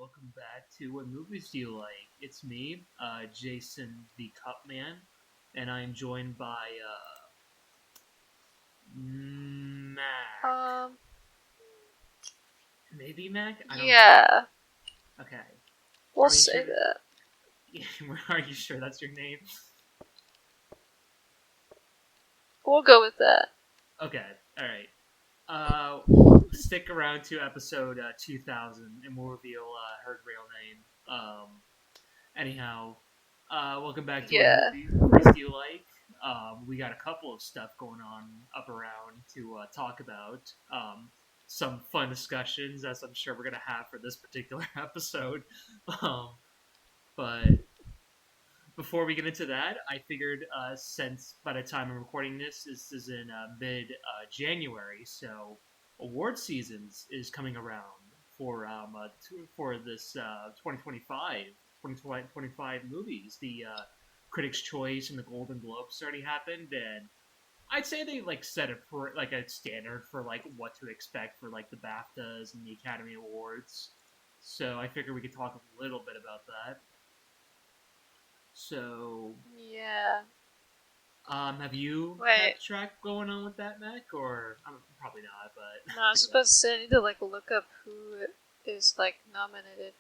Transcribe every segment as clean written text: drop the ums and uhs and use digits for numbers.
welcome back to What Movies Do You Like? It's me, Jason the Cup Man, and I'm joined by Mac. Um, Maybe Mac? I don't. yeah, Okay. we'll Are you say sure? that. Are you sure that's your name? We'll go with that. Okay. All right. Uh, Stick around to episode 2000, and we'll reveal her real name. Anyhow, welcome back to What Yeah. Movies Do You Like? We got a couple of stuff going on up around to talk about. Some fun discussions, as I'm sure we're going to have for this particular episode. Um, but before we get into that, I figured since by the time I'm recording this is in mid January, so award seasons is coming around for this 2025 movies. The Critics' Choice and the Golden Globes already happened, and I'd say they like set a like a standard for like what to expect for like the BAFTAs and the Academy Awards. So I figured we could talk a little bit about that. So Yeah. have you Wait. kept track going on with that, Mac? Or probably not, but No, I was supposed to say I need to look up who is nominated.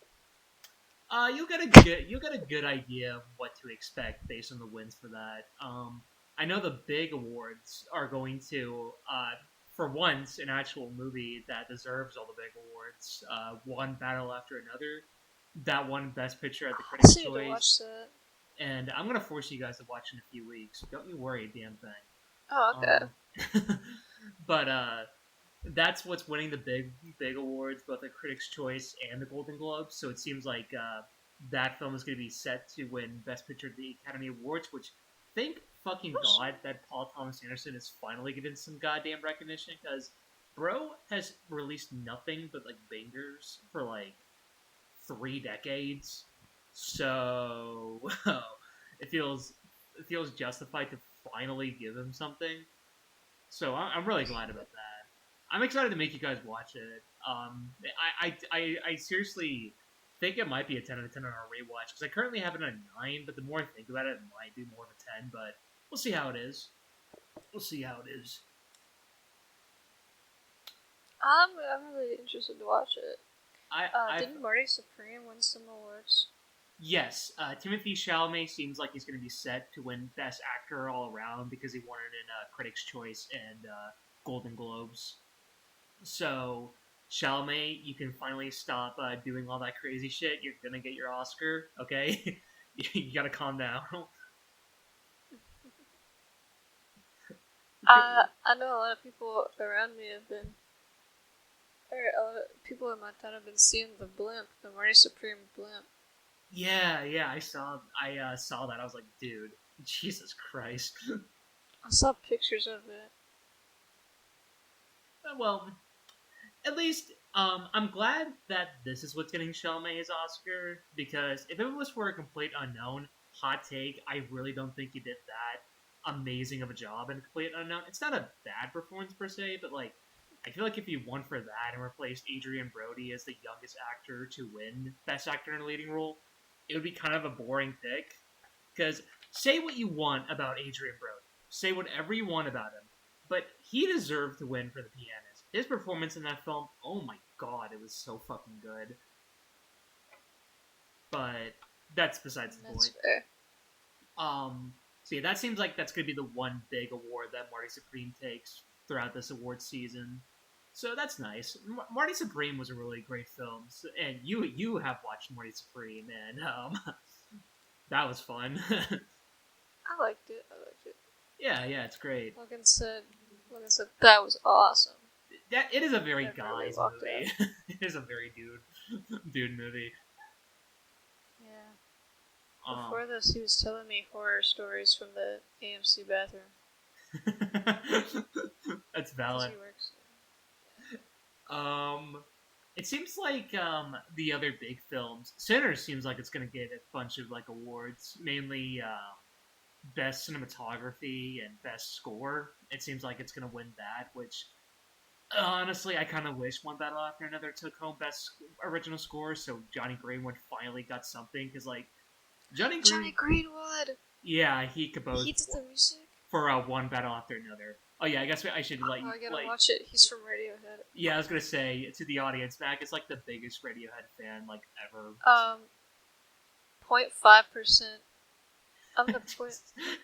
you'll get a good idea of what to expect based on the wins for that. I know the big awards are going to for once an actual movie that deserves all the big awards. One battle after another. That won Best Picture at the I Critics' still need to watch Choice, that. and I'm gonna force you guys to watch in a few weeks. Don't you worry, damn thing. Oh, okay. But that's what's winning the big awards, both the Critics' Choice and the Golden Globes. So it seems like that film is going to be set to win Best Picture at the Academy Awards. Which, thank fucking god that Paul Thomas Anderson is finally getting some goddamn recognition, because bro has released nothing but like bangers for like 3 decades. So it feels justified to finally give him something. So I'm really glad about that. I'm excited to make you guys watch it. I seriously think it might be a 10 out of 10 on our rewatch, because I currently have it on a 9, but the more I think about it, it might be more of a 10. But we'll see how it is. We'll see how it is. I'm really interested to watch it. I've Didn't Marty Supreme win some awards? Yes, Timothy Chalamet seems like he's going to be set to win Best Actor all around because he won it in Critics' Choice and Golden Globes. So Chalamet, you can finally stop doing all that crazy shit. You're gonna get your Oscar, okay? You gotta calm down. I know a lot of people around me have been, or a lot of people in my town have been seeing the Marty Supreme blimp. Yeah, I saw that. I was like, dude, Jesus Christ. I saw pictures of it. Well, at least I'm glad that this is what's getting Chalamet his Oscar, because if it was for a complete unknown, hot take, I really don't think he did that amazing of a job in Complete Unknown. It's not a bad performance per se, but like I feel like if he won for that and replaced Adrian Brody as the youngest actor to win Best Actor in a Leading Role, it would be kind of a boring pick. Because say what you want about Adrian Brody, say whatever you want about him, but he deserved to win for The Pianist. His performance in that film, oh my god, it was so fucking good. But that's besides the That's point. fair. So yeah, that seems like that's gonna be the one big award that Marty Supreme takes throughout this award season. So that's nice. Marty Supreme was a really great film, and you have watched Marty Supreme, and that was fun. I liked it. I liked it. Yeah, it's great. Logan said that was awesome. That it is a very Never really guys walked out. movie. It is a very dude movie. Yeah. Um, Before this, he was telling me horror stories from the AMC bathroom that's because valid. he works Um, it seems like the other big films, Sinners seems like it's gonna get a bunch of like awards, mainly best cinematography and best score. It seems like it's gonna win that, which Honestly, I kind of wish One Battle After Another took home best original score, so Johnny Greenwood finally got something. Because like Johnny Johnny Green, Greenwood. yeah, he composed He did the music. for One Battle After Another. Oh yeah, I guess I should let Oh, you I gotta like. watch it. He's from Radiohead. Yeah, I was gonna say to the audience, Mac is like the biggest Radiohead fan like ever. 0.5%. I'm the point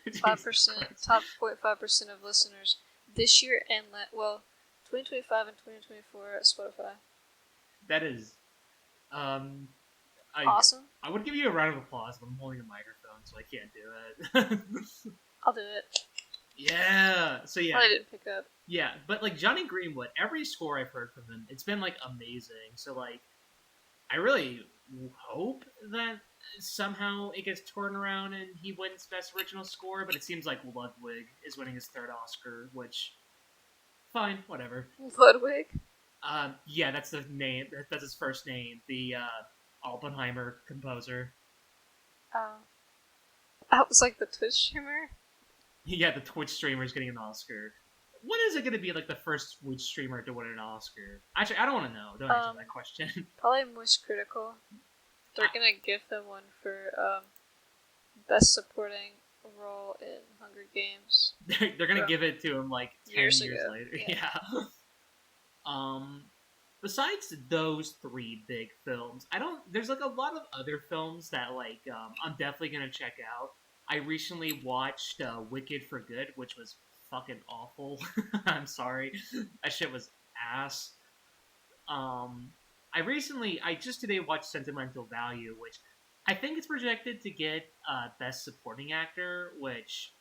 Jesus, five Jesus percent Christ. top 0.5% of listeners this year and 2025 and 2024 at Spotify. That is, um, I Awesome. I would give you a round of applause, but I'm holding a microphone, so I can't do it. I'll do it. Yeah. So yeah, Probably didn't pick up. yeah. But like Johnny Greenwood, every score I've heard from him, it's been like amazing. So like, I really hope that somehow it gets torn around and he wins Best Original Score. But it seems like Ludwig is winning his third Oscar, which fine, whatever. Ludwig. Yeah, that's the name. That's his first name. The Oppenheimer composer. Uh, that was like the Twitch streamer. Yeah, the Twitch streamer is getting an Oscar. When is it going to be like the first Twitch streamer to win an Oscar? Actually, I don't want to know. Don't answer that question. Probably most critical. They're I- gonna give them one for best supporting role in Hunger Games they're going to give it to him like 10 years years ago. later. Yeah. Yeah. Besides those three big films, I don't. There's like a lot of other films that like I'm definitely gonna check out. I recently watched Wicked for Good, which was fucking awful. I'm sorry, that shit was ass. Um, I just today watched Sentimental Value, which I think it's projected to get Best Supporting Actor, which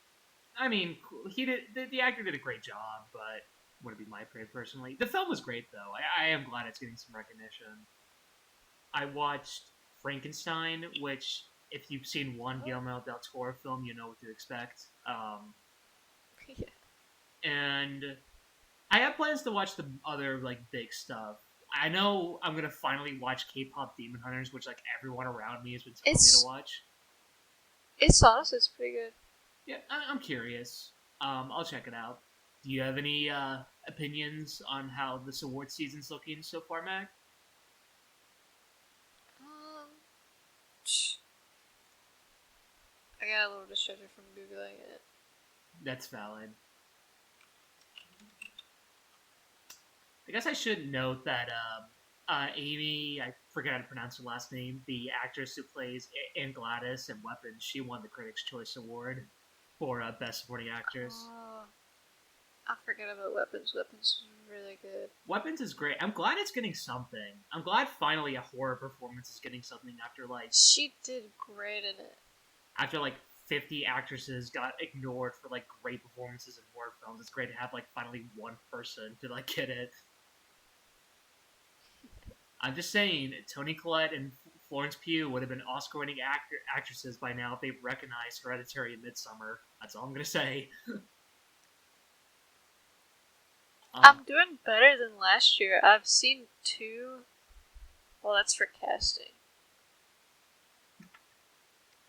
I mean, he did the actor did a great job, but would it be my opinion personally? The film was great though. I am glad it's getting some recognition. I watched Frankenstein, which if you've seen one Guillermo del Toro film, you know what to expect. Yeah. And I have plans to watch the other like big stuff. I know I'm gonna finally watch K-pop Demon Hunters, which like everyone around me has been telling me to It's watch. it's pretty good. Yeah, I'm curious. I'll check it out. Do you have any opinions on how this award season's looking so far, Mac? Um, I got a little distracted from googling it. That's valid. I guess I should note that Amy, I forget how to pronounce her last name, the actress who plays Anne Gladys in Weapons, she won the Critics' Choice Award for Best Supporting Actress. Oh, I forgot about Weapons. Weapons was really good. Weapons is great. I'm glad it's getting something. I'm glad finally a horror performance is getting something She did great in it. after like 50 actresses got ignored for like great performances in horror films. It's great to have like finally one person to like get it. I'm just saying, Toni Collette and Florence Pugh would have been Oscar-winning actresses by now if they recognized Hereditary and Midsummer. That's all I'm gonna say. I'm doing better than last year. I've seen two. Well, that's for casting.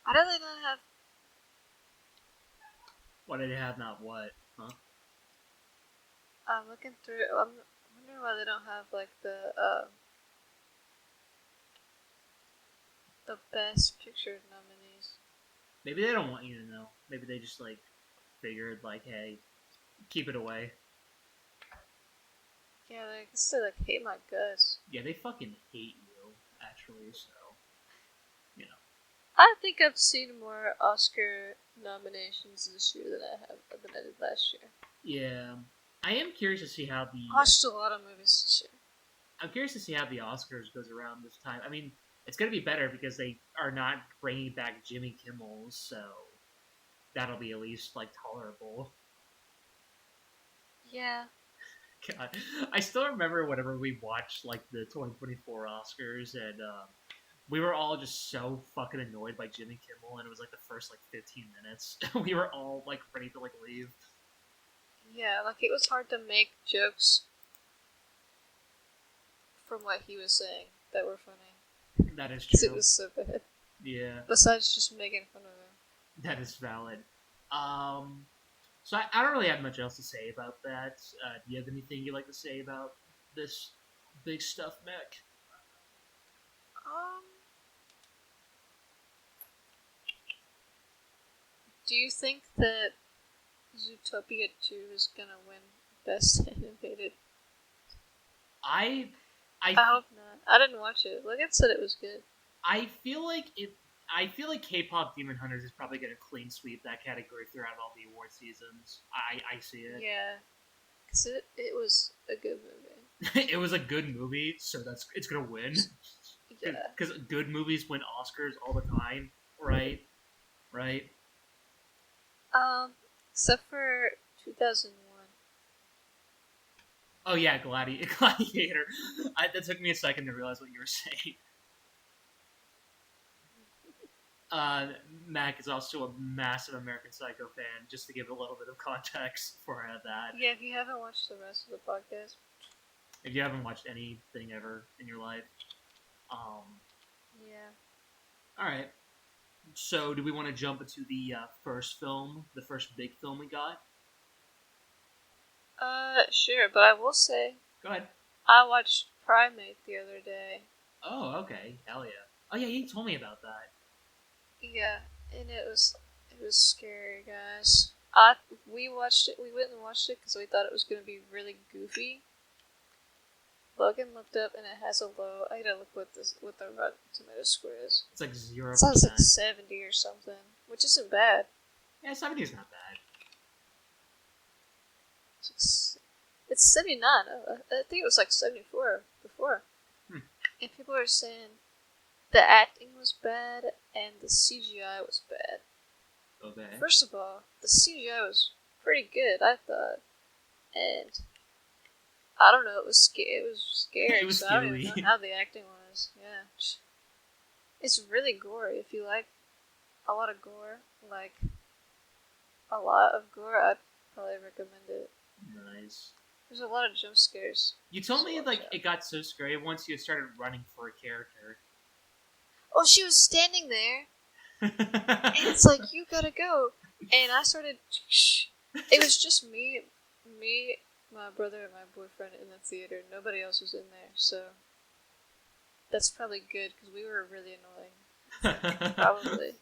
Why do they not have? What did it have? Not what? Huh? I'm looking through. I'm wondering why they don't have like the best picture nominees. Maybe they don't want you to know. Maybe they just like figured like, hey, keep it away. Yeah, I guess they like hate my guts. Yeah, they fucking hate you, actually. So, you know. I think I've seen more Oscar nominations this year than I did last year. Yeah, I am curious to see how the. I watched a lot of movies this year. I'm curious to see how the Oscars goes around this time. I mean, it's gonna be better because they are not bringing back Jimmy Kimmel, so that'll be at least like tolerable. Yeah. God, I still remember whenever we watched like the 2024 Oscars, and we were all just so fucking annoyed by Jimmy Kimmel, and it was like the first like 15 minutes. We were all like ready to like leave. Yeah, like it was hard to make jokes from what he was saying that were funny. That is Because true. it was so bad. Yeah, Besides just making fun of him. that is valid. Um, So I don't really have much else to say about that. Do you have anything you'd like to say about this big stuff, Mac? Um, do you think that Zootopia 2 is gonna win Best Animated? I I I hope not. I didn't watch it. Logan said it was good. I feel like it. I feel like K-pop Demon Hunters is probably going to clean sweep that category throughout all the award seasons. I see it. Yeah, because it was a good movie. It was a good movie, so it's gonna win. Yeah. Because good movies win Oscars all the time, right? Right? Um, except for 2001. Oh yeah, Gladiator. That took me a second to realize what you were saying. Uh, Mac is also a massive American Psycho fan. Just to give a little bit of context for that, Yeah, if you haven't watched the rest of the podcast, if you haven't watched anything ever in your life, yeah. all right. So, do we want to jump into the first film, the first big film we got? Sure, but I will say, Go ahead. I watched Primate the other day. Oh, okay. Hell yeah. Oh yeah, you told me about that. Yeah, and it was scary, guys. We watched it. We went and watched it because we thought it was gonna be really goofy. Logan looked up and it has a low. I gotta look what the Rotten Tomato score is. It's like It zero sounds like percent. 70 or something, which isn't bad. Yeah, 70 is not bad. It's 79. I think it was like 74 before. Hmm. And people are saying the acting was bad and the CGI was bad. Okay. First of all, the CGI was pretty good, I thought, and I don't know, it was It scary, was so I don't even scary. know how the acting was. Yeah, it's really gory. If you like a lot of gore, like a lot of gore, I'd probably recommend it. Nice. There's a lot of jump scares. You told So me watch like out. it got so scary once you started running for a character. Oh, she was standing there, and it's like you gotta go. And I started. Shh. It was just me, my brother, and my boyfriend in the theater. Nobody else was in there, so that's probably good because we were really annoying. Probably.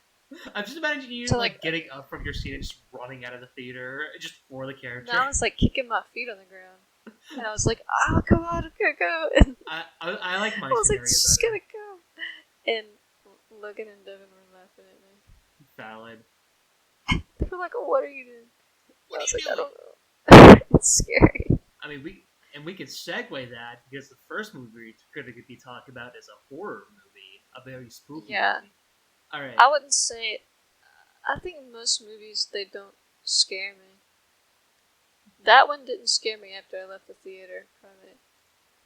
I'm just imagining you So like getting up from your seat and just running out of the theater just for the character. now I was like kicking my feet on the ground, and I was like, "Oh, come on, I'm gonna go!" And I like my I was like, scenario "She's better. gonna go!" And Logan and Devin were laughing at me. Valid. They were like, "Oh, what are you doing?" What And I are was you like, "I doing? don't know." It's scary. I mean, we could segue that because the first movie we're going to be talking about is a horror movie, a very spooky Yeah, movie. All right, I wouldn't say. I think most movies they don't scare me. That one didn't scare me after I left the theater from it.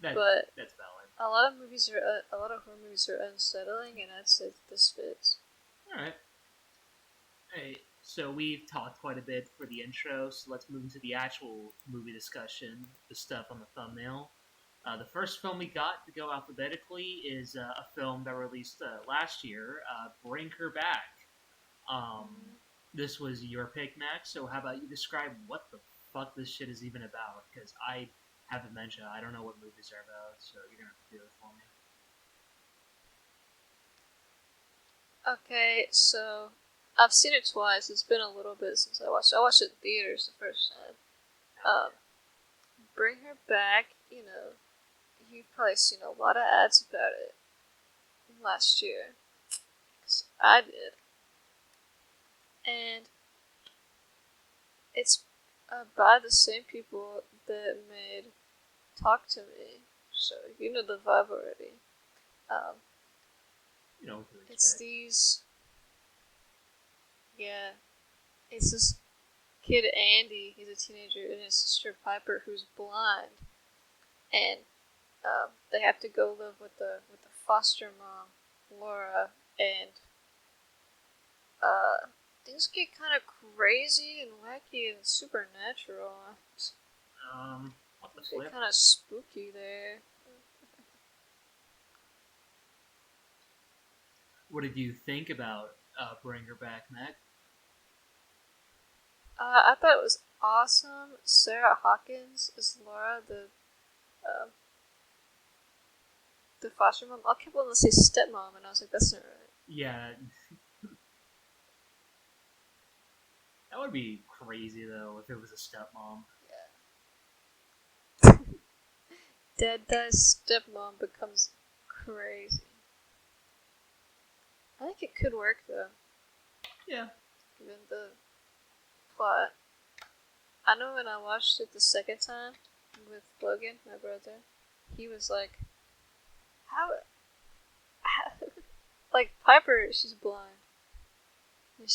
that But that's valid. a lot of horror movies are unsettling, and I'd say this fits. All right. All right. So we've talked quite a bit for the intro, so let's move into the actual movie discussion, the stuff on the thumbnail. The first film we got to go alphabetically is a film that released last year, Bring Her Back. Um, Mm-hmm. this was your pick, Max. So how about you describe what the fuck this shit is even about? Because I have dementia. I don't know what movies are about, so you're gonna have to do it for me. Okay, so I've seen it twice. It's been a little bit since I watched it. I watched it in theaters the first time. Um, Bring Her Back. You've probably seen a lot of ads about it last year. 'Cause I did, and it's by the same people that made Talk to Me. So you know the vibe already. Um, You know what to it's expect. these, yeah, it's this kid Andy. He's a teenager, and his sister Piper, who's blind, and they have to go live with the foster mom, Laura, and uh, things get kind of crazy and wacky and supernatural. What the Things get flip? kind of spooky there. What did you think about Bring Her Back, Mac? I thought it was awesome. Sarah Hawkins is Laura, uh, the foster mom. I kept wanting to say stepmom, and I was like, that's not right. Yeah, that would be crazy though if it was a stepmom. Yeah. Dead dies, stepmom becomes crazy. I think it could work though, Yeah. given the plot. I know when I watched it the second time with Logan, my brother, he was like, how like Piper, she's blind. And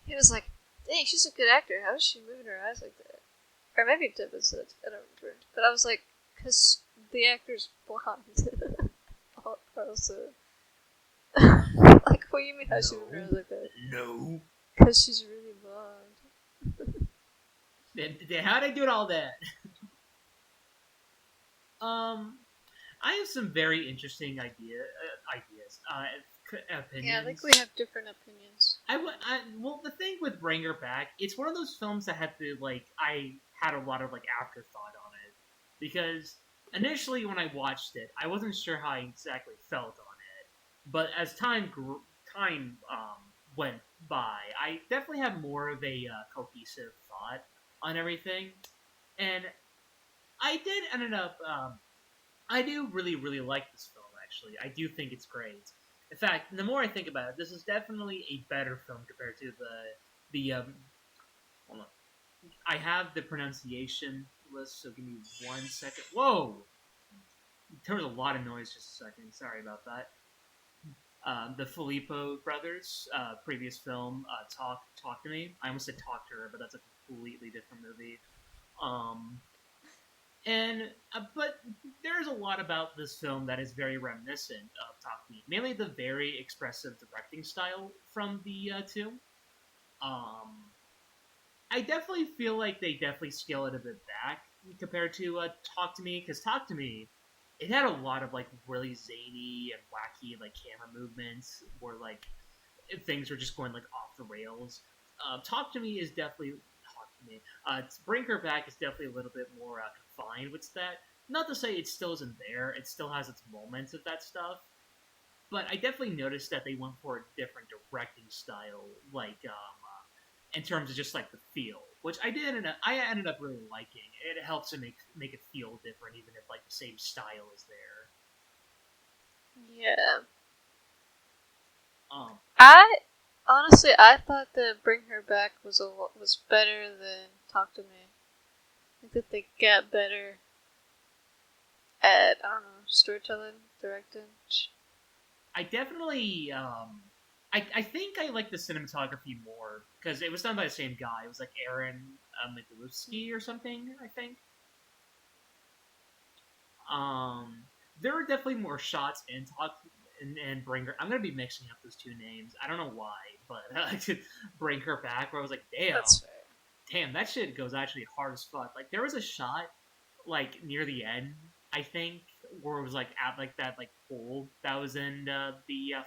he was like, dang, she's a good actor. How is she moving her eyes like that? Or maybe Devin said, I don't remember. But I was like, because the actor's blind. Also, like, what do you mean how she moving her No. eyes like that? No. Because she's really blonde. Then how'd I do all that? Um, I have some very interesting ideas, Yeah, I think opinions. we have different opinions. Well, the thing with Bring Her Back, it's one of those films that had to like I had a lot of like afterthought on it because initially when I watched it, I wasn't sure how I exactly felt on it, but as time went by, I definitely had more of a cohesive thought on everything, and I did ended up I do really like this film. Actually, I do think it's great. In fact, the more I think about it, this is definitely a better film compared to the. Hold on. I have the pronunciation list, so give me 1 second. Whoa, there was a lot of noise. Just a second. Sorry about that. The Filippo brothers, previous film, Talk to Me. I almost said Talk to Her, but that's a completely different movie. Um, And but there's a lot about this film that is very reminiscent of Talk to Me. Mainly the very expressive directing style from the two. Um, I definitely feel like they definitely scale it a bit back compared to Talk to Me, because Talk to Me, it had a lot of like really zany and wacky like camera movements, where like things were just going like off the rails. Talk to Me is definitely Talk to Me. Bring Her Back is definitely a little bit more confined with that. Not to say it still isn't there; it still has its moments of that stuff. But I definitely noticed that they went for a different directing style, like in terms of just like the feel, which I ended up really liking. It helps to make it feel different, even if like the same style is there. Yeah. Um, I honestly, I thought that Bring Her Back was better than Talk to Me. I think that they got better at, I don't know, storytelling, directing. I definitely I think I like the cinematography more because it was done by the same guy. It was like Aaron Mikulski or something. I think. Um, there were definitely more shots in Talk and Bring Her. I'm gonna be mixing up those two names. I don't know why, but I like to Bring Her Back. Where I was like, That's fair. damn, that shit goes actually hard as fuck. Like there was a shot like near the end, I think, where it was like at like that like pool that was in the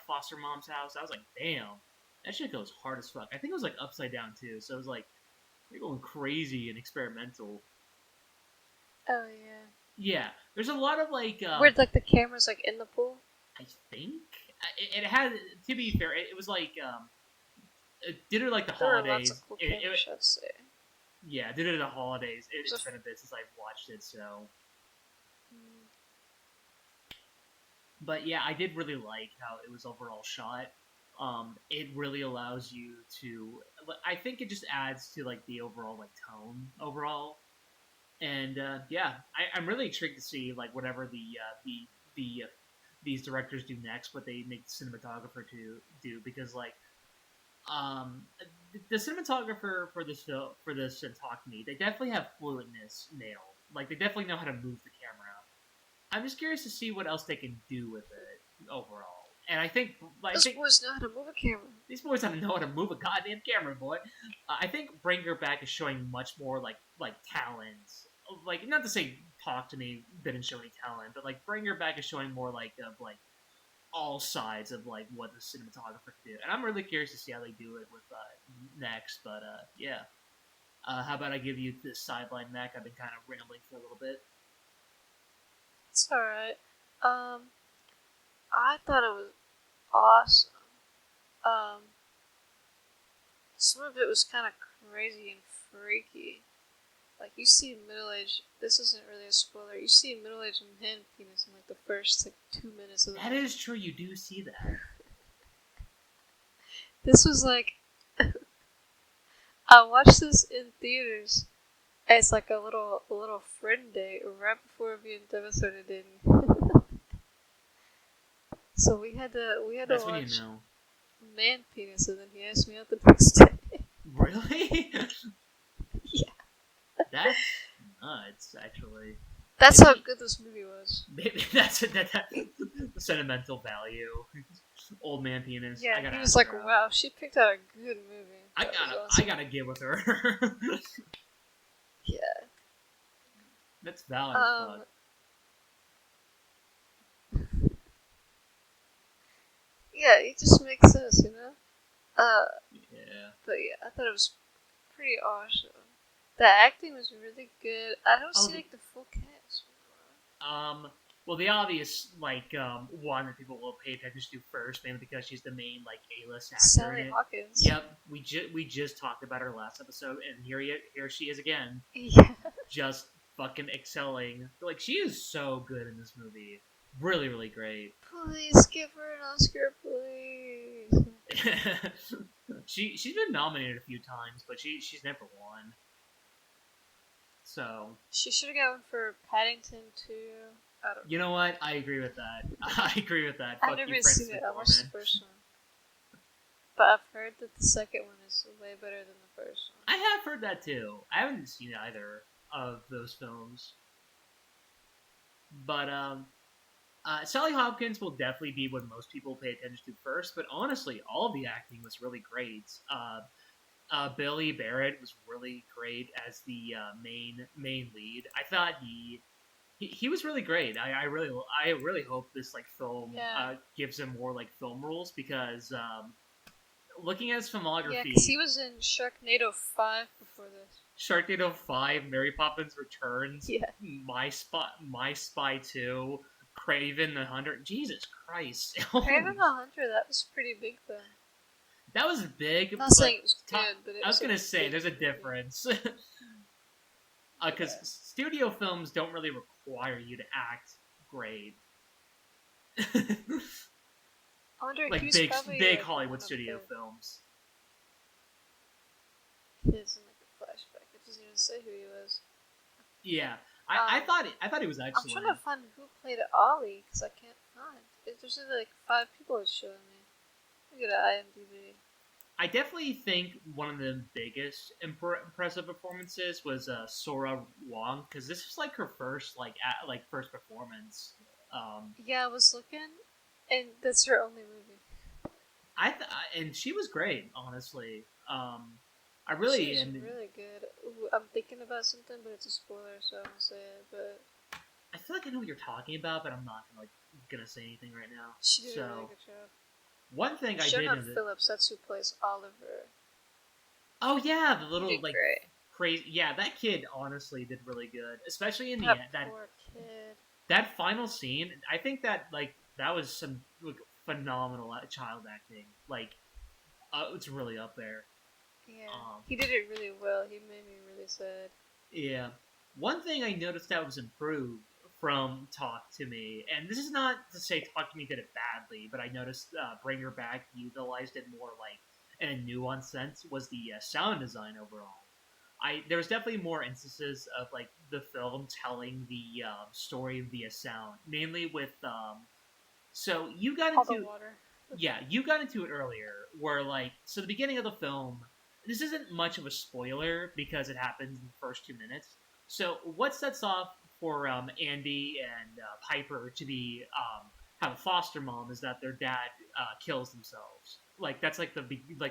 foster mom's house. I was like, damn, that shit goes hard as fuck. I think it was like upside down too, so it was like you're going crazy and experimental. Oh yeah. Yeah, there's a lot of like Where like the camera's like in the pool. I think it had to be fair. It was like did it like the There were lots of holidays. cool camera shots there. Yeah, did it at the holidays. It's There's been a bit since I've watched it, so mm, but yeah, I did really like how it was overall shot. It really allows you to. I think it just adds to like the overall like tone overall, and yeah, I'm really intrigued to see like whatever these directors do next, what they make the cinematographer to do, because like um the cinematographer for this film for this and Talk to Me, they definitely have fluidness nailed. Like they definitely know how to move the camera. I'm just curious to see what else they can do with it overall. And I those think boys know how to move a camera. these boys don't know how to move a goddamn camera, boy. I think Bring Her Back is showing much more like talent. Like not to say Talk to Me didn't show any talent, but like Bring Her Back is showing more like of like all sides of like what the cinematographer could do. And I'm really curious to see how they do it with next. But yeah, How about I give you this sideline, Mac? I've been kind of rambling for a little bit. It's alright. Um, I thought it was awesome. Um, some of it was kind of crazy and freaky. Like, you see middle-aged, this isn't really a spoiler, you see middle-aged man penis in, like, the first, like, 2 minutes of the That movie. is true. You do see that. This was, like, I watched this in theaters as, like, a little friend date right before me and Devin started dating. So we had to That's when you watch know. man penis, and then he asked me out the next day. Really? Yeah. That's nuts. Actually, That's how maybe good this movie was. maybe that's the sentimental value. Old man penis. Yeah, I gotta he was ask like, her out. wow, she picked out a good movie. That was I awesome. gotta get with her. Yeah. That's valid as fuck. Um, yeah, it just makes sense, you know? Yeah. But yeah, I thought it was pretty awesome. The acting was really good. I don't Oh, see, like, the full cast. um. Well, the obvious one that people will pay attention to first, mainly because she's the main like A-list actor in Sally it. Hawkins. Yep, we just talked about her last episode, and here she is again, Yeah. just fucking excelling. Like she is so good in this movie, really great. Please give her an Oscar, please. She's been nominated a few times, but she's never won. So She should have gone for Paddington too. I don't you know. know what? I agree with that. I agree with that. I've Fuck never you, even Francis seen it. I watched the McDormand. first one. But I've heard that the second one is way better than the first one. I have heard that too. I haven't seen either of those films, but Sally Hopkins will definitely be what most people pay attention to first. But honestly, all of the acting was really great. Billy Barrett was really great as the main lead. I thought he was really great. I really hope this like film Yeah. gives him more like film roles because looking at his Yeah, because filmography, he was in Sharknado 5 before this. Sharknado 5, Mary Poppins Returns, Yeah. My Spy 2, Craven the Hunter. Jesus Christ. Craven Holy, the Hunter, that was pretty big though. that was big, I'm not but saying it was good, but it I was was going a to say big there's a movie. difference. Because Yeah. studio films don't really require you to act great. I wonder, he Like was probably big like Hollywood one of studio the films. kids in like a flashback. It doesn't even say who he was. Yeah. Um, I thought it was I'm trying excellent. to find who played Ollie because I can't find. There's only like 5 people it's showing me. Look at IMDb. I definitely think one of the biggest impressive performances was Sora Wong because this was like her first first performance. Um, Yeah, I was looking, and that's her only movie. and she was great, honestly. I She really was and really good. Ooh, I'm thinking about something, but it's a spoiler, so I won't say it. But I feel like I know what you're talking about, but I'm not gonna say anything right now. she did a really So good job. one thing I did Shona know that Phillips, that's who plays Oliver. oh yeah, the He little did like great. crazy yeah that kid honestly did really good, especially in the That end that poor kid. that final scene. I think that that was some like, phenomenal child acting. Like it's really up there. Yeah, Um, he did it really well. He made me really sad. yeah. One thing I noticed that was improved from Talk to Me, and this is not to say Talk to Me did it badly, but I noticed Bring Her Back utilized it more like in a nuanced sense, was the sound design overall. There was definitely more instances of like the film telling the story via sound, mainly with so you got All the into water. yeah, you got into it earlier where like so the beginning of the film this isn't much of a spoiler because it happens in the first 2 minutes. So what sets off for Andy and Piper to be have a foster mom is that their dad kills themselves. Like that's like the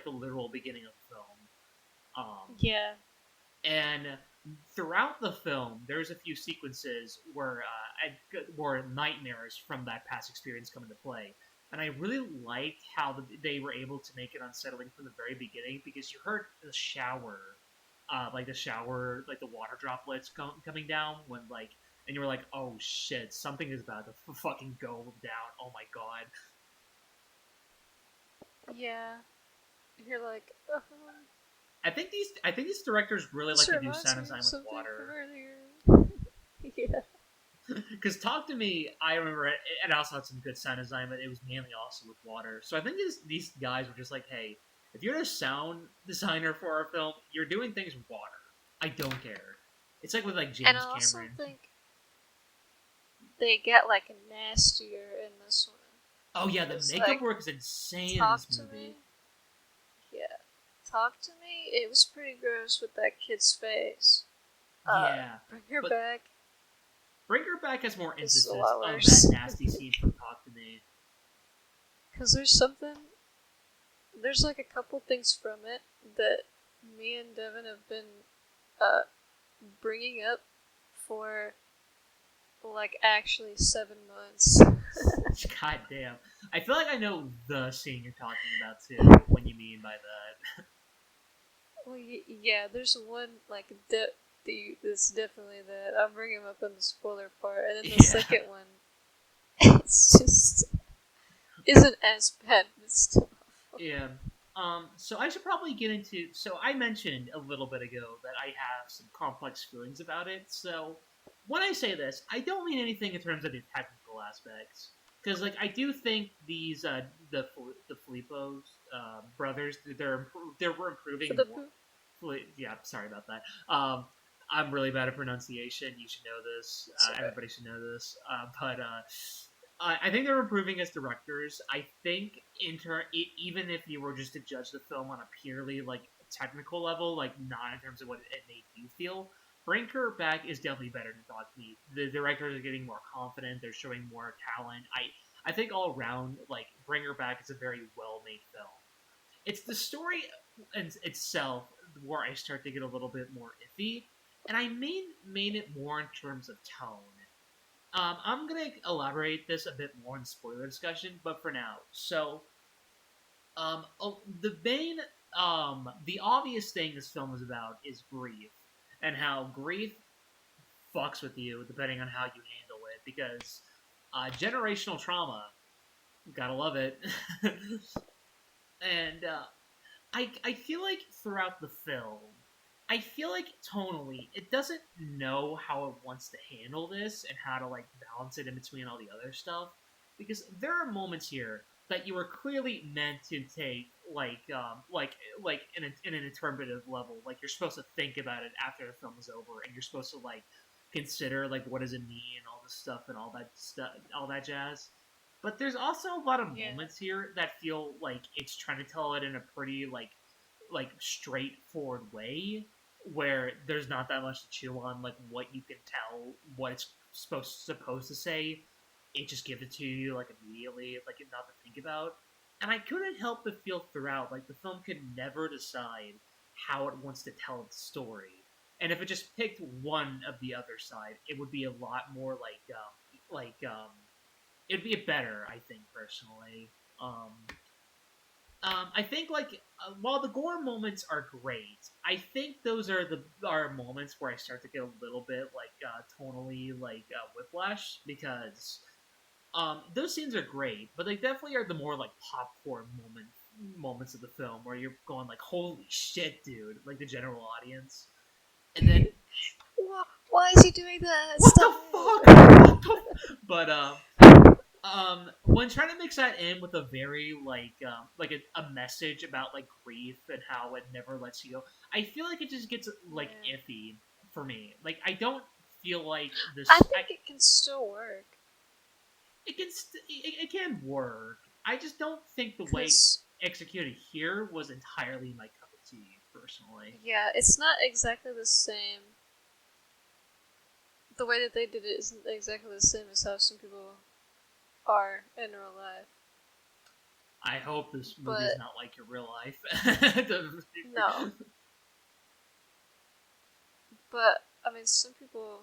literal beginning of the film. Yeah. And throughout the film, there's a few sequences where nightmares from that past experience come into play. And I really liked how they were able to make it unsettling from the very beginning because you heard the shower. like the shower, like the water droplets coming down when like, and you were like, oh shit, something is about to fucking go down. Oh my god. Yeah. You're like, I think these directors really like this to do reminds sound me of design with something from water. earlier. Yeah. Because Talk to Me, I remember it also had some good sound design, but it was mainly also with water. So I think these guys were just like, hey, if you're a sound designer for our film, you're doing things with water. I don't care. It's like with like And I James also Cameron. think they get like nastier in this one. Oh yeah, the It's makeup like, work is insane in talk this to movie. me. Yeah. Talk to me. It was pretty gross with that kid's face. Yeah, Bring her but back. Bring Her Back has more This is a instances lot of that worse. nasty scene from Talk to Me. Because there's like a couple things from it that me and Devin have been uh, bringing up for like actually 7 months. God damn. I feel like I know the scene you're talking about too. What you mean by that? Well, yeah, there's one like this definitely that I'm bringing up in the spoiler part, and then the Yeah. second one, it's just isn't as bad, but still. Yeah. So I should probably get into. So I mentioned a little bit ago that I have some complex feelings about it. So when I say this, I don't mean anything in terms of the technical aspects, because like I do think these the Filippo's brothers they're For improving the more. poo. Yeah, sorry about that. I'm really bad at pronunciation. You should know this. Sorry. Everybody should know this. But I think they're improving as directors. I think even if you were just to judge the film on a purely like technical level, like not in terms of what it made you feel, Bring Her Back is definitely better than Thought to Me. The directors are getting more confident. They're showing more talent. I think all around, like Bring Her Back is a very well made film. It's the story itself where I start to get a little bit more iffy, and I mean it more in terms of tone. I'm gonna elaborate this a bit more in spoiler discussion, but for now, so the main the obvious thing this film is about is grief and how grief fucks with you depending on how you handle it because generational trauma, gotta love it, and I feel like throughout the film, I feel like tonally, it doesn't know how it wants to handle this and how to like balance it in between all the other stuff. Because there are moments here that you are clearly meant to take like in an interpretive level. Like you're supposed to think about it after the film is over, and you're supposed to like consider like what does it mean and all this stuff and all that stuff, all that jazz. But there's also a lot of Yeah. moments here that feel like it's trying to tell it in a pretty like straightforward way where there's not that much to chew on like what you can tell what it's supposed to say. It just gives it to you like immediately, like not to think about. And I couldn't help but feel throughout like the film could never decide how it wants to tell its story. And if it just picked one of the other side, it would be a lot more it'd be better, I think personally. I think like while the gore moments are great, I think those are the are moments where I start to get a little bit like tonally like whiplash because those scenes are great, but they definitely are the more like popcorn moments of the film where you're going like holy shit, dude, like the general audience, and then Why is he doing that? what the Stop fuck, it! what the but when trying to mix that in with a very like a message about like grief and how it never lets you go, I feel like it just gets like Yeah. iffy for me. Like I don't feel like I this. think it can still work. It can work. I just don't think the way it's Because, executed here was entirely my cup of tea personally. yeah, it's not exactly the same. The way that they did it isn't exactly the same as how some people are in real life. I hope this movie is But, not like your real life. no. But, I mean, some people.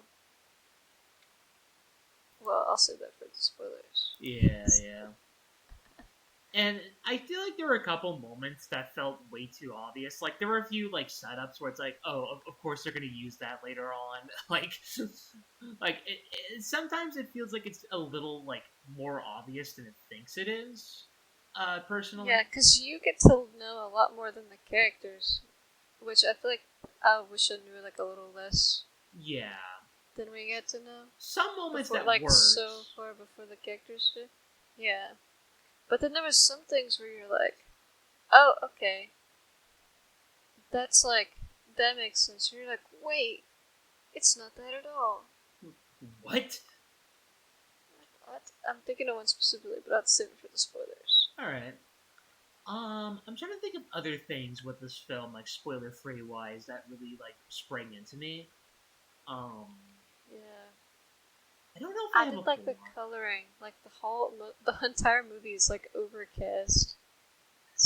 Well, I'll save that for the spoilers. Yeah, yeah. And I feel like there were a couple moments that felt way too obvious. Like there were a few like setups where it's like, oh, of course they're gonna use that later on. Sometimes it feels like it's a little like more obvious than it thinks it is. Yeah, Personally, because you get to know a lot more than the characters, which I feel like I wish I knew like a little less yeah, than we get to know some moments before, that like so worked. far before the characters do. Yeah, but then there was some things where you're like, oh, okay, that's like that makes sense. And you're like, wait, it's not that at all. What? What? I'm thinking of one specifically, but I'll save it for the spoilers. All right. I'm trying to think of other things with this film, like spoiler free wise, that really like sprang into me. Um, Yeah. I don't know if I I have did a like the whole lot. coloring, like the entire movie is like overcast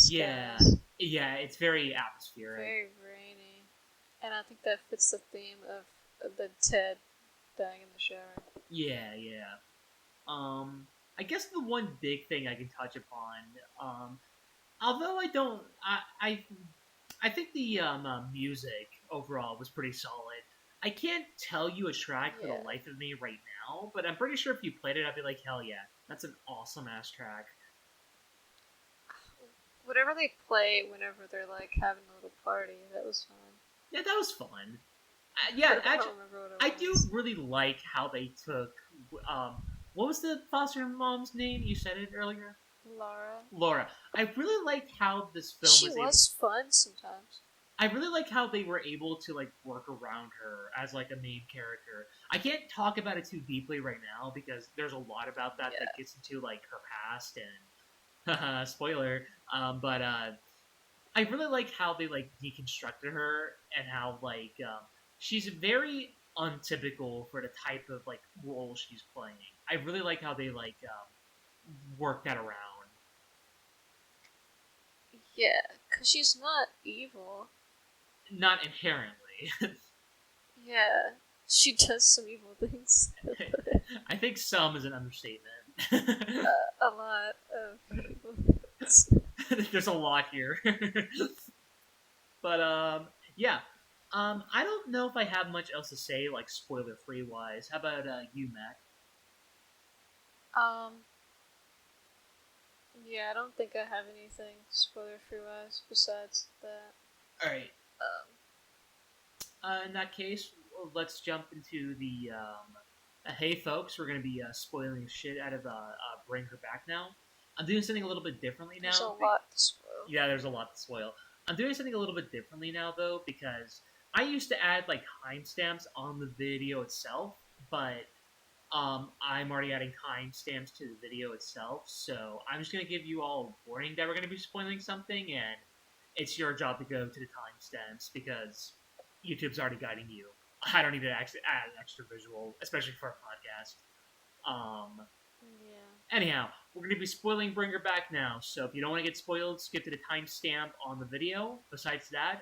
Yeah, skies, yeah, it's very atmospheric. very rainy, and I think that fits the theme of the Ted dying in the shower. Yeah, yeah. Um, I guess the one big thing I can touch upon, um, although I don't, I think the music overall was pretty solid. I can't tell you a track for the Yeah, life of me right now, but I'm pretty sure if you played it, I'd be like, hell yeah, that's an awesome ass track. whatever they play whenever they're like having a little party, that was fun. Yeah, that was fun. Yeah, But I actually, don't remember what I it do was. really like how they took. What was the foster mom's name? You said it earlier. Laura, Laura. I really liked how this film she was able. was fun sometimes. I really like how they were able to like work around her as like a main character. I can't talk about it too deeply right now because there's a lot about that that Yeah, gets into like her past and spoiler. But I really like how they like deconstructed her and how like she's very untypical for the type of like role she's playing. I really like how they like work that around. yeah, cause she's not evil. Not inherently. Yeah, she does some evil things. I think some is an understatement. A lot of evil things. There's a lot here. But yeah. I don't know if I have much else to say, like spoiler free wise. How about you, Mac? Um, yeah, I don't think I have anything spoiler free wise besides that. All right. Um, In that case, let's jump into the. Hey, folks, we're going to be spoiling shit out of Bring Her Back now. I'm doing something a little bit differently there's a now. lot to spoil. Yeah, there's a lot to spoil. I'm doing something a little bit differently now, though, because I used to add like timestamps on the video itself, but I'm already adding timestamps to the video itself. So I'm just going to give you all a warning that we're going to be spoiling something, and it's your job to go to the timestamps because YouTube's already guiding you. I don't need to actually add an extra visual, especially for a podcast. Yeah. Anyhow, we're going to be spoiling Bring Her Back now. So if you don't want to get spoiled, skip to the timestamp on the video. Besides that,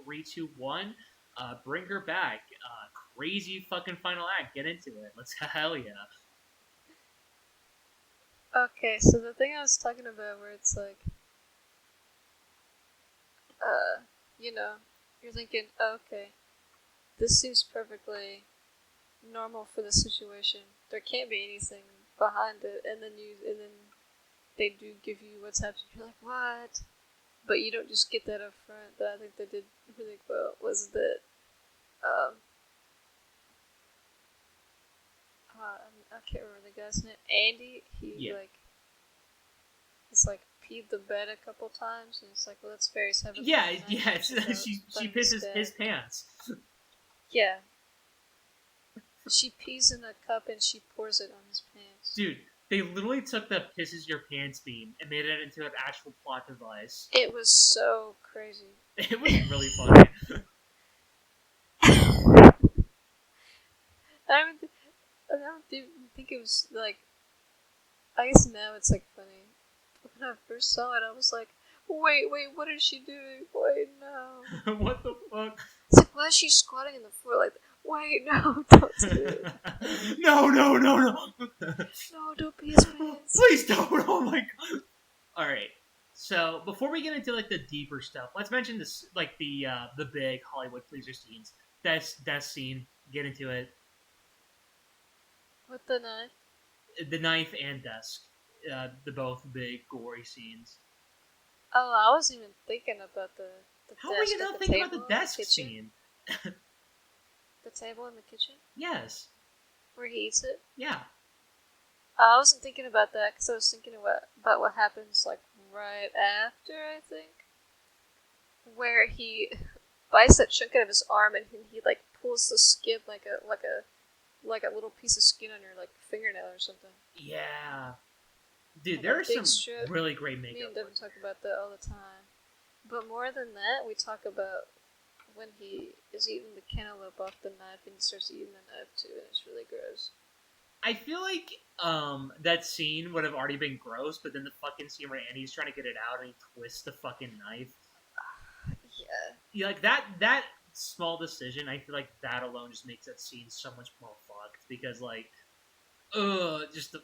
3, 2, 1, Bring Her Back. Crazy fucking final act. Get into it. Let's hell yeah. Okay, so the thing I was talking about where it's like, uh, you know, you're thinking, okay, this seems perfectly normal for the situation. There can't be anything behind it, and then they do give you what's happening. You're like, what? But you don't just get that up front. That I think they did really well was that um, I can't remember the guy's name. Andy, he Yeah. like he's like peed the bed a couple times, and it's like, well, that's Fairy's heaven. Yeah, Night yeah. without She letting his pisses dad. his pants. Yeah, she pees in a cup and she pours it on his pants. Dude, they literally took the pisses your pants meme and made it into an actual plot device. It was so crazy. It was really funny. I don't even think it was like. I guess now it's like funny. But when I first saw it, I was like, wait, what is she doing? Wait, no. What the fuck? It's like, why is she squatting on the floor like that? Wait, no, don't do it. No, no, no, no. No, don't pee his pants. Please don't. Oh my god. All right. So before we get into like the deeper stuff, let's mention this like the big Hollywood pleaser scenes. That scene. Get into it. With the knife. The knife and desk. The both big gory scenes. Oh, I wasn't even thinking about the How were you desk at not the thinking about the table in the desk kitchen. scene? The table in the kitchen Yes. where he eats it. Yeah. I wasn't thinking about that because I was thinking about what happens like right after. I think where he bites that chunk out of his arm and he like pulls the skin like a little piece of skin on your like fingernail or something. Yeah. Dude, Like there a are big some strip. really great Me makeup and work Devin talk there. about that all the time. But more than that, we talk about when he is eating the cantaloupe off the knife and he starts eating the knife too, and it's really gross. I feel like that scene would have already been gross, but then the fucking scene where Andy's trying to get it out and he twists the fucking knife. Yeah. Yeah, like that small decision, I feel like that alone just makes that scene so much more fucked because like, just the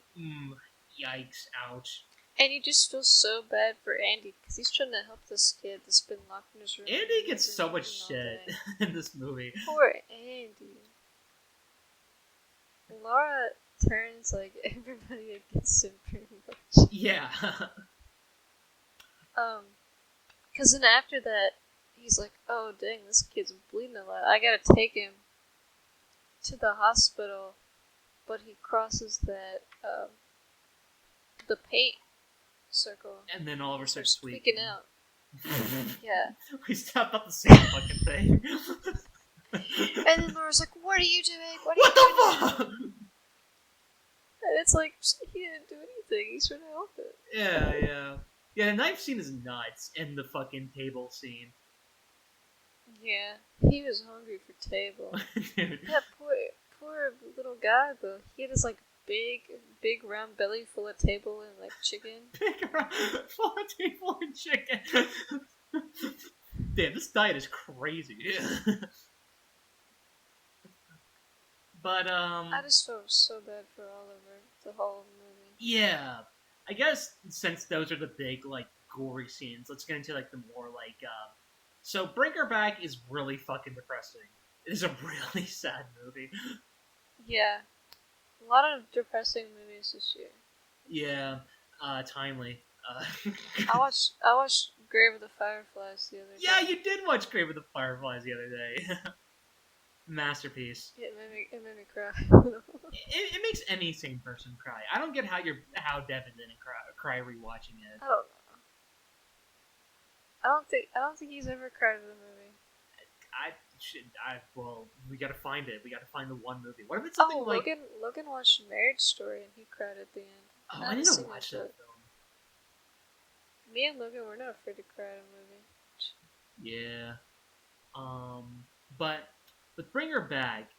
yikes, ouch. And you just feel so bad for Andy because he's trying to help this kid that's been locked in his room and Andy he gets hasn't so much eaten all shit day. in this movie. Poor Andy. Laura turns like everybody against him pretty much. Yeah. Um, because then after that, he's like, oh dang, this kid's bleeding a lot. I gotta take him to the hospital. But he crosses that, the paint circle And then Oliver and starts starts tweaking. tweaking out. Yeah. We stopped at the same fucking thing. And then Laura's like, what are you doing? What are you What doing the to fuck? him? And it's like, he didn't do anything. He's trying to help it. Yeah, yeah. Yeah, the knife scene is nuts, and the fucking table scene. Yeah. He was hungry for table. Dude. That poor little guy, though. He had this, like, big round belly full of table and, like, chicken. Pick her up, full of table and chicken. Damn, this diet is crazy. But, I just felt so bad for Oliver the whole movie. yeah. I guess since those are the big, like, gory scenes, let's get into, like, the more, like, So, Bring Her Back is really fucking depressing. It is a really sad movie. Yeah. A lot of depressing movies this year. Yeah, timely. I watched Grave of the Fireflies the other Yeah, day. you did watch Grave of the Fireflies the other day. Masterpiece. It made me cry. It makes any sane person cry. I don't get how Devin didn't cry rewatching it. I don't know. I don't think he's ever cried in a movie. Well, we gotta find it. We gotta find the one movie. What if it's something Oh, like? Logan watched Marriage Story and he cried at the end. Oh, I I need haven't to seen it, watch that but film. me and Logan we're not afraid to cry in a movie. Yeah. But Bring Her Back.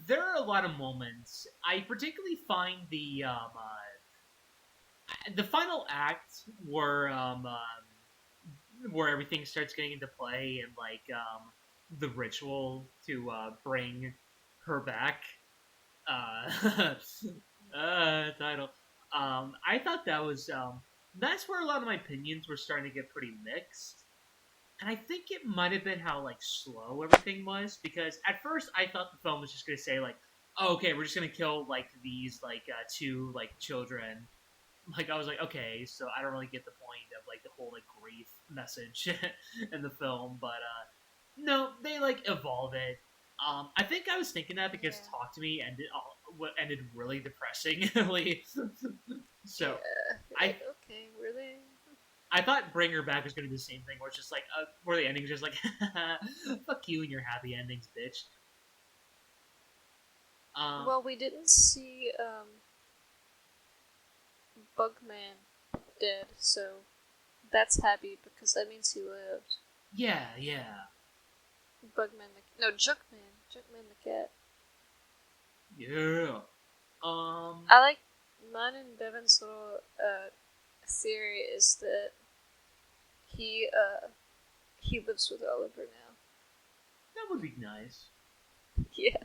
There are a lot of moments. I particularly find the final act where everything starts getting into play and like the ritual to bring her back. Uh, title. I thought that was that's where a lot of my opinions were starting to get pretty mixed. And I think it might have been how like slow everything was because at first I thought the film was just gonna say like, oh, okay, we're just gonna kill like these like two like children. Like I was like, okay, so I don't really get the point of like the whole like grief message in the film, but no, they like evolve it. I think I was thinking that because Yeah. Talk to Me ended what ended really depressingly. So Yeah. You're I like, okay, really? I thought Bring Her Back was going to be the same thing, where it's just like where the ending's just like, fuck you and your happy endings, bitch. Um, Well, we didn't see Bugman dead, so that's happy because that means he lived. yeah, yeah, Bugman the no Junkman the cat. yeah. I like mine and Devin's little theory is that he lives with Oliver now. That would be nice. Yeah.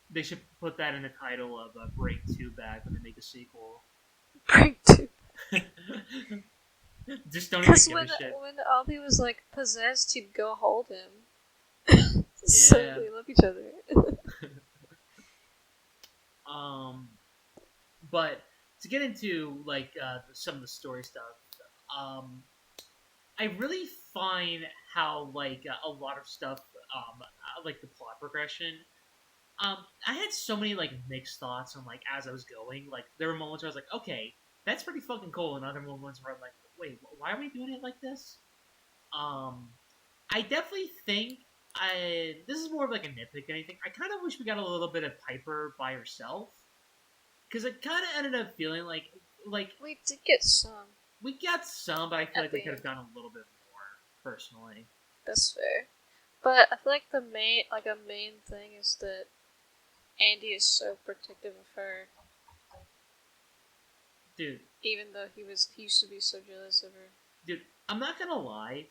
They should put that in the title of Break Two Back when they make a sequel. bring two. Just don't even Because give a shit. when Ollie was like possessed, he'd go hold him. So Yeah. they love each other. Um, but to get into like some of the story stuff, um, I really find how like a lot of stuff, like the plot progression. I had so many like mixed thoughts on like as I was going. Like there were moments where I was like, okay, that's pretty fucking cool, and other moments where I'm like, wait, why are we doing it like this? Um, I definitely think I this is more of like a nitpick than anything. I kind of wish we got a little bit of Piper by herself because it kind of ended up feeling like We did get some we got some, but I feel at like we the could end. have done a little bit more personally. That's fair. But I feel like a main thing is that Andy is so protective of her, Dude, even though he used to be so jealous of her. dude, I'm not gonna lie.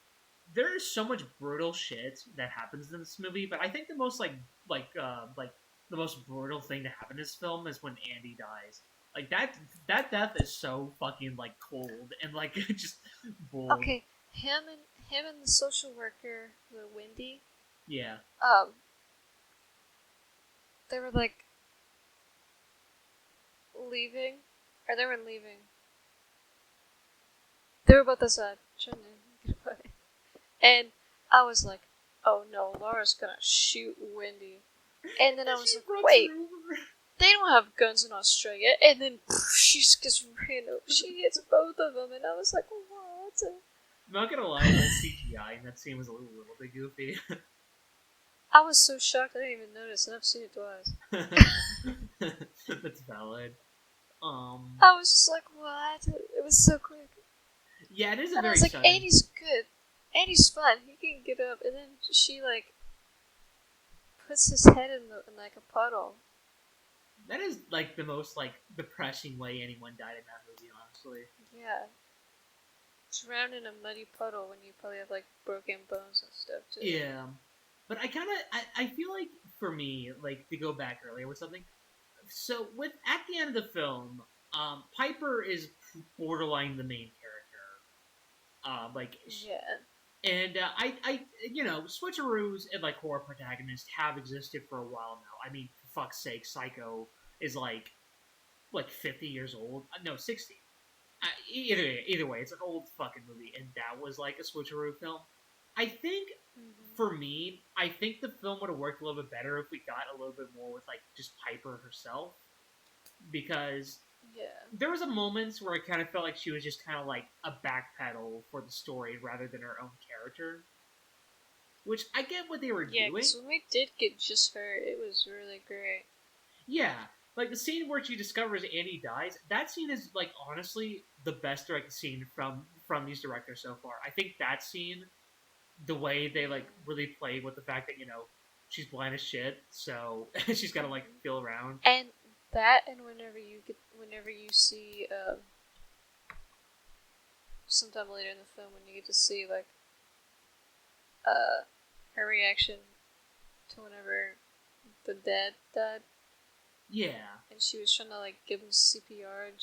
There is so much brutal shit that happens in this movie, but I think the most like the most brutal thing to happen in this film is when Andy dies. Like that death is so fucking like cold and like just bold. Okay, him and the social worker, the Wendy, Yeah. um, they were like leaving, or they were leaving. They were both outside, trying to get away. And I was like, oh no, Laura's gonna shoot Wendy. And then I And was she like, runs wait, her over. they don't have guns in Australia. And then she just gets ran over. She hits both of them, and I was like, what? I'm not gonna lie, that CGI in that scene was a little bit goofy. I was so shocked I didn't even notice, and I've seen it twice. That's valid. Um, I was just like, what? It was so quick. yeah, it is a And I very was like, sudden. Andy's good. Andy's fine. He can get up. And then she, like, puts his head in like, a puddle. That is like the most like depressing way anyone died in that movie, honestly. Yeah. Drowned in a muddy puddle when you probably have, like, broken bones and stuff, too. Yeah, but I feel like for me, like to go back earlier with something. So with at the end of the film, Piper is borderline the main character. Yeah. And switcheroos and like horror protagonists have existed for a while now. I mean, for fuck's sake, Psycho is like 50 years old. No, 60. Either way, it's an old fucking movie, and that was like a switcheroo film. I think Mm-hmm. for me, I think the film would have worked a little bit better if we got a little bit more with like just Piper herself, because Yeah. there was a moments where I kind of felt like she was just kind of like a backpedal for the story rather than her own character. Which I get what they were Yeah, doing. because when we did get just her, it was really great. Yeah, like the scene where she discovers Andy dies. That scene is like honestly the best directed scene from these directors so far. I think that scene, the way they like Mm. really played with the fact that she's blind as shit, so she's got to like Mm-hmm. feel around. And that, and whenever you see, sometime later in the film, when you get to see, like, uh, her reaction to whenever the dad died, Yeah, and she was trying to, like, give him CPR, and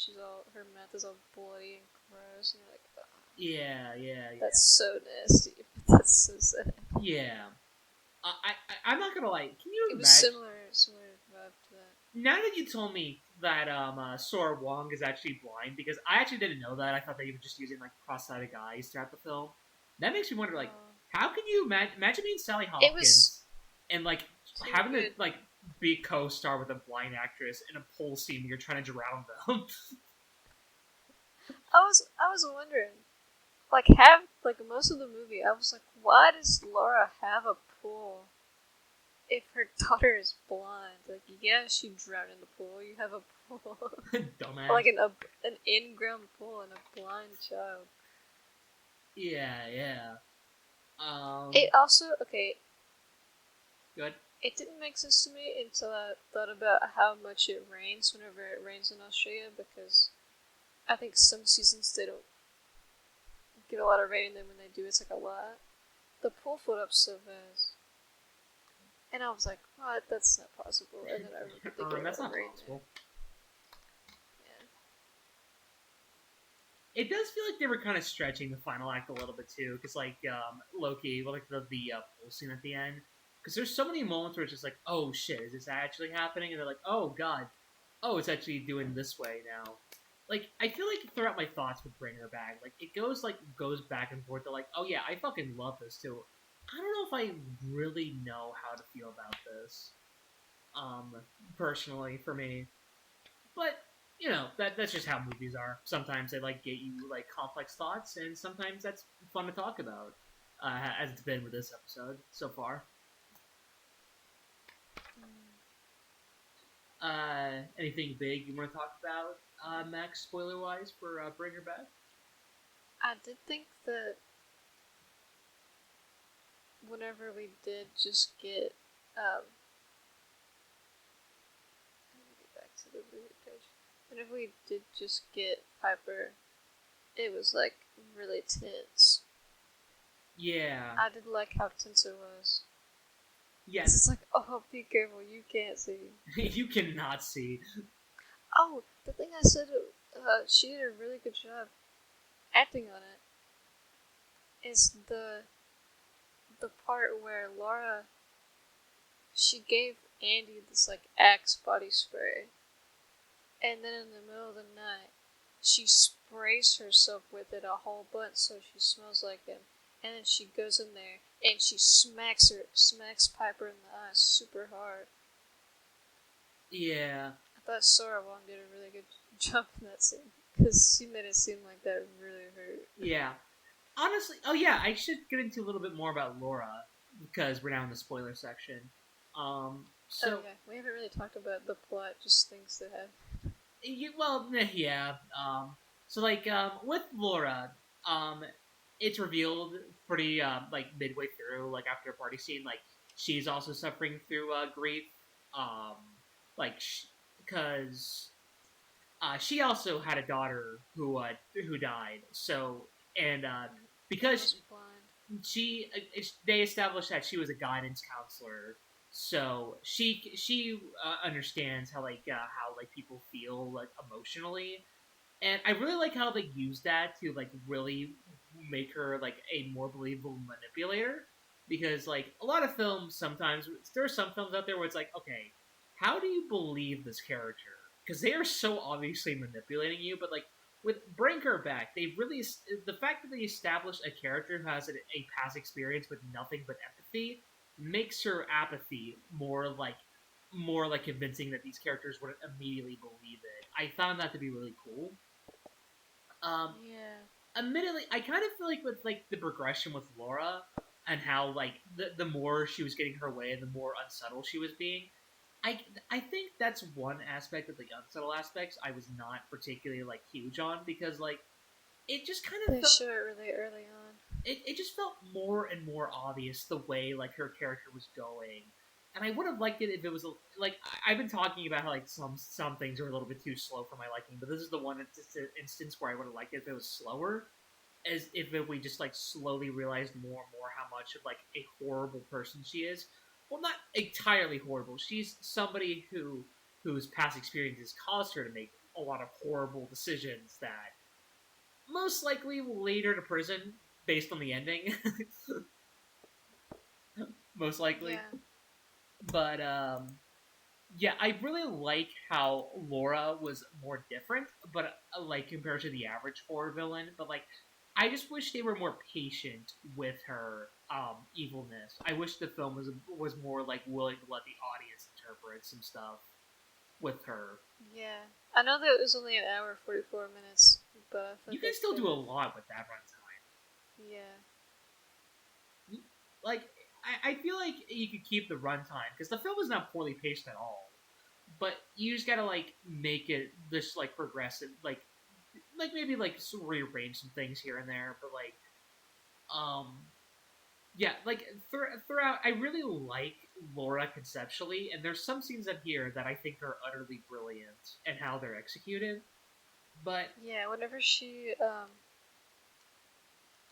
her mouth is all bloody and gross, and you're like, oh, yeah. that's so nasty, but that's so sad. Yeah. I'm not gonna lie. Can you It was imagine? similar vibe to that. Now that you told me that Sora Wong is actually blind, because I actually didn't know that. I thought they were just using like prosthetic eyes throughout the film. That makes me wonder, like, Oh, how can you imagine being Sally it was Hopkins and like too having to good. like be co-star with a blind actress in a pole scene where you're trying to drown them? I was wondering, like, have like most of the movie, I was like, why does Laura have a pool if her daughter is blind? Like, yeah, she drowned in the pool. You have a pool, Dumbass. like an in-ground pool and a blind child. Yeah. It also okay. Good. It didn't make sense to me until I thought about how much it rains whenever it rains in Australia, because I think some seasons they don't get a lot of rain, and then when they do, it's like a lot. The pool filled up so fast. And I was like, what? That's not possible. And then I remembered they get a That's lot of not rain there. possible. Yeah. it does feel like they were kind of stretching the final act a little bit too, because like Loki, well, like the pool scene at the end, because there's so many moments where it's just like, oh shit, is this actually happening? And they're like, oh god, oh it's actually doing this way now. Like I feel like throughout my thoughts with Bring Her Back, like it goes back and forth to like, oh yeah, I fucking love this too. I don't know if I really know how to feel about this, um, personally for me. But that's just how movies are. Sometimes they like get you like complex thoughts, and sometimes that's fun to talk about. As it's been with this episode so far. Anything big you want to talk about, Max? Spoiler wise for Bring Her Back. I did think that whenever we did just get, let me get back to the movie page. Whenever we did just get Piper, it was like really tense. Yeah, I did like how tense it was. yeah. Cause it's like, oh, be careful, you can't see. You cannot see. Oh, the thing I said, she did a really good job acting on it. Is the part where Laura, she gave Andy this like Axe body spray, and then in the middle of the night, she sprays herself with it a whole bunch so she smells like him, and then she goes in there and she smacks Piper in the eyes super hard. Yeah, I thought Sora Wong did a really good job in that scene because she made it seem like that really hurt. yeah. Honestly, oh yeah, I should get into a little bit more about Laura because we're now in the spoiler section. Oh So yeah, we haven't really talked about the plot, just things that happen. well, yeah. So like with Laura, um, it's revealed pretty like midway through, like after a party scene, like she's also suffering through grief. Um, like because she also had a daughter who died. So and That because was blind. she they established that she was a guidance counselor, so she understands how like people feel like emotionally, and I really like how they use that to like really make her like a more believable manipulator, because like a lot of films sometimes there are some films out there where it's like, okay, how do you believe this character, because they are so obviously manipulating you, but like with Bring Her Back, they really the fact that they establish a character who has a past experience with nothing but empathy makes her apathy more like convincing that these characters would immediately believe it. I found that to be really cool. Um, Yeah. Admittedly, I kind of feel like with like the progression with Laura and how like the more she was getting her way and the more unsubtle she was being, I I think that's one aspect of the unsubtle aspects I was not particularly like huge on, because like it just kind of They felt show it really early on. it just felt more and more obvious the way like her character was going, and I would have liked it if it was like I've been talking about how like some things are a little bit too slow for my liking, but this is the one instance where I would have liked it if it was slower, as if we just like slowly realized more and more how much of like a horrible person she is. Well, not entirely horrible. She's somebody whose past experiences caused her to make a lot of horrible decisions that most likely will lead her to prison based on the ending. Most likely. Yeah. But yeah, I really like how Laura was more different, but like compared to the average horror villain. But like, I just wish they were more patient with her evilness. I wish the film was more like willing to let the audience interpret some stuff with her. Yeah. I know that it was only an hour 44 minutes, but I You thought can they still could do a have. lot with that runtime. Yeah. Like, I feel like you could keep the runtime because the film is not poorly paced at all. But you just gotta like make it this like progressive, like maybe like rearrange some things here and there, but like um yeah, like throughout, I really like Laura conceptually, and there's some scenes in here that I think are utterly brilliant and how they're executed. But Yeah, whenever she,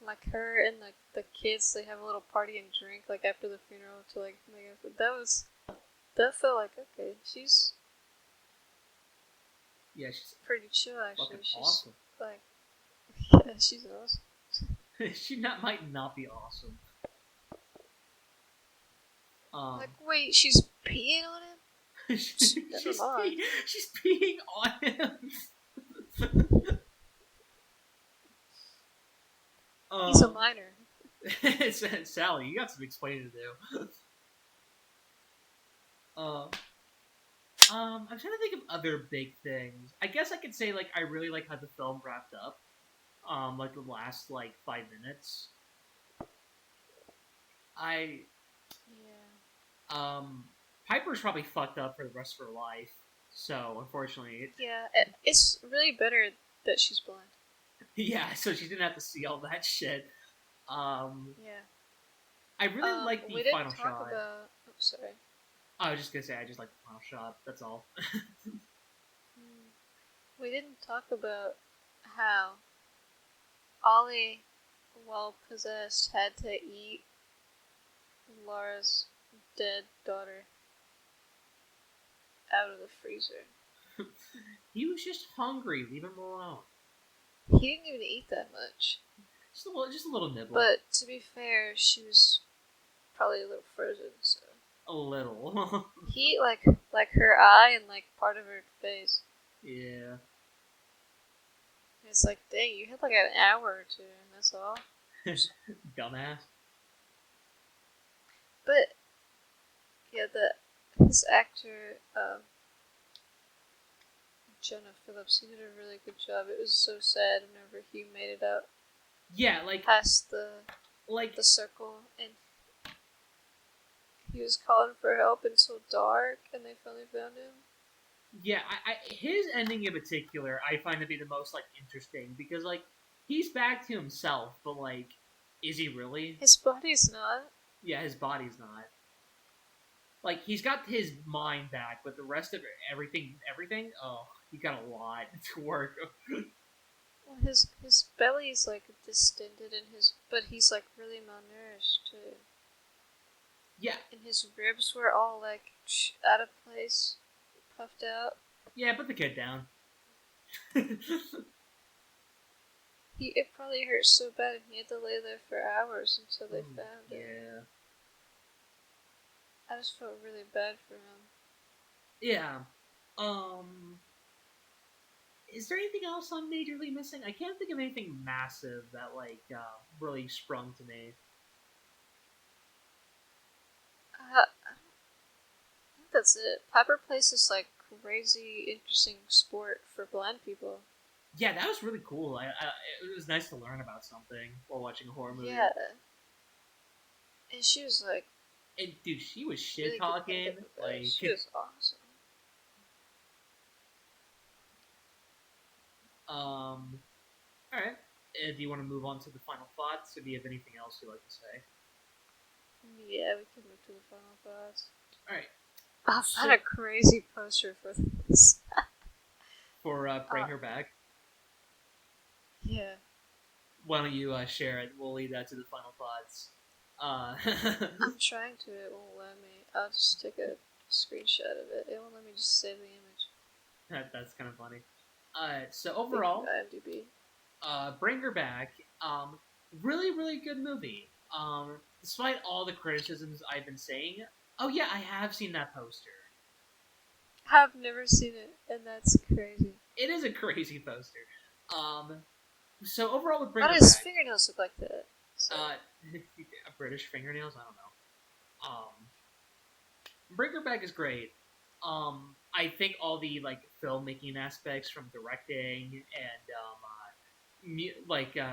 like her and the kids, they have a little party and drink, like after the funeral to like make it. That felt like, okay, she's yeah, she's pretty chill fucking actually. She's awesome. like, she's awesome. She not might not be awesome. Like, Um, wait, she's peeing on him? Never she's mind. she's peeing on him. He's a um, minor. Sally, you got some explaining to do. Um, I'm trying to think of other big things. I guess I could say like I really like how the film wrapped up. Like the last like 5 minutes. I Yeah. Piper's probably fucked up for the rest of her life. So unfortunately, Yeah, it's really better that she's blind. yeah. So she didn't have to see all that shit. Um, Yeah. I really like the We didn't final talk shot. about. Oh, sorry. I was just gonna say I just like the final shot. That's all. Hmm. We didn't talk about how Ollie, while possessed, had to eat Laura's dead daughter out of the freezer. He was just hungry. Leave him alone. He didn't even eat that much. Just a little nibble. But to be fair, she was probably a little frozen, so A little. he ate like her eye and like part of her face. Yeah. It's like, dang, you had like an hour or two, and that's all. Dumbass. But yeah, this actor, Jonah Phillips, he did a really good job. It was so sad whenever he made it out Yeah, like past like the circle, and he was calling for help and so dark, and they finally found him. yeah, his ending in particular I find to be the most like interesting because like he's back to himself, but like is he really? His body's not. Yeah, his body's not. Like he's got his mind back, but the rest of everything, oh, he got a lot to work. Well, his belly's like distended, but he's like really malnourished too, Yeah, and his ribs were all like out of place, puffed out. yeah, put the kid down. It probably hurt so bad, and he had to lay there for hours until they found him. Yeah. I just felt really bad for him. Yeah. Um is there anything else I'm majorly missing? I can't think of anything massive that like really sprung to me. I think that's it. Piper plays this like crazy, interesting sport for blind people. Yeah, that was really cool. It was nice to learn about something while watching a horror movie. Yeah, and she was like And dude, she was shit really good at talking. it. Like, She was awesome. all right. Do you want to move on to the final thoughts, or do you have anything else you'd like to say? Yeah, we can move to the final thoughts. All right. I found a crazy poster for this. For Bring Her Back. Yeah. Why don't you share it? We'll lead that to the final thoughts. I'm trying to, it won't let me. I'll just take a screenshot of it. It won't let me just save the image. That's kind of funny. So overall, IMDb. Bring Her Back. Really, really good movie. Despite all the criticisms I've been saying. Oh yeah, I have seen that poster. I've never seen it, and that's crazy. It is a crazy poster. So overall, with Bring Why Her do his Back, fingernails look like that? So. British fingernails. I don't know. Bring Her Back is great. I think all the like filmmaking aspects from directing and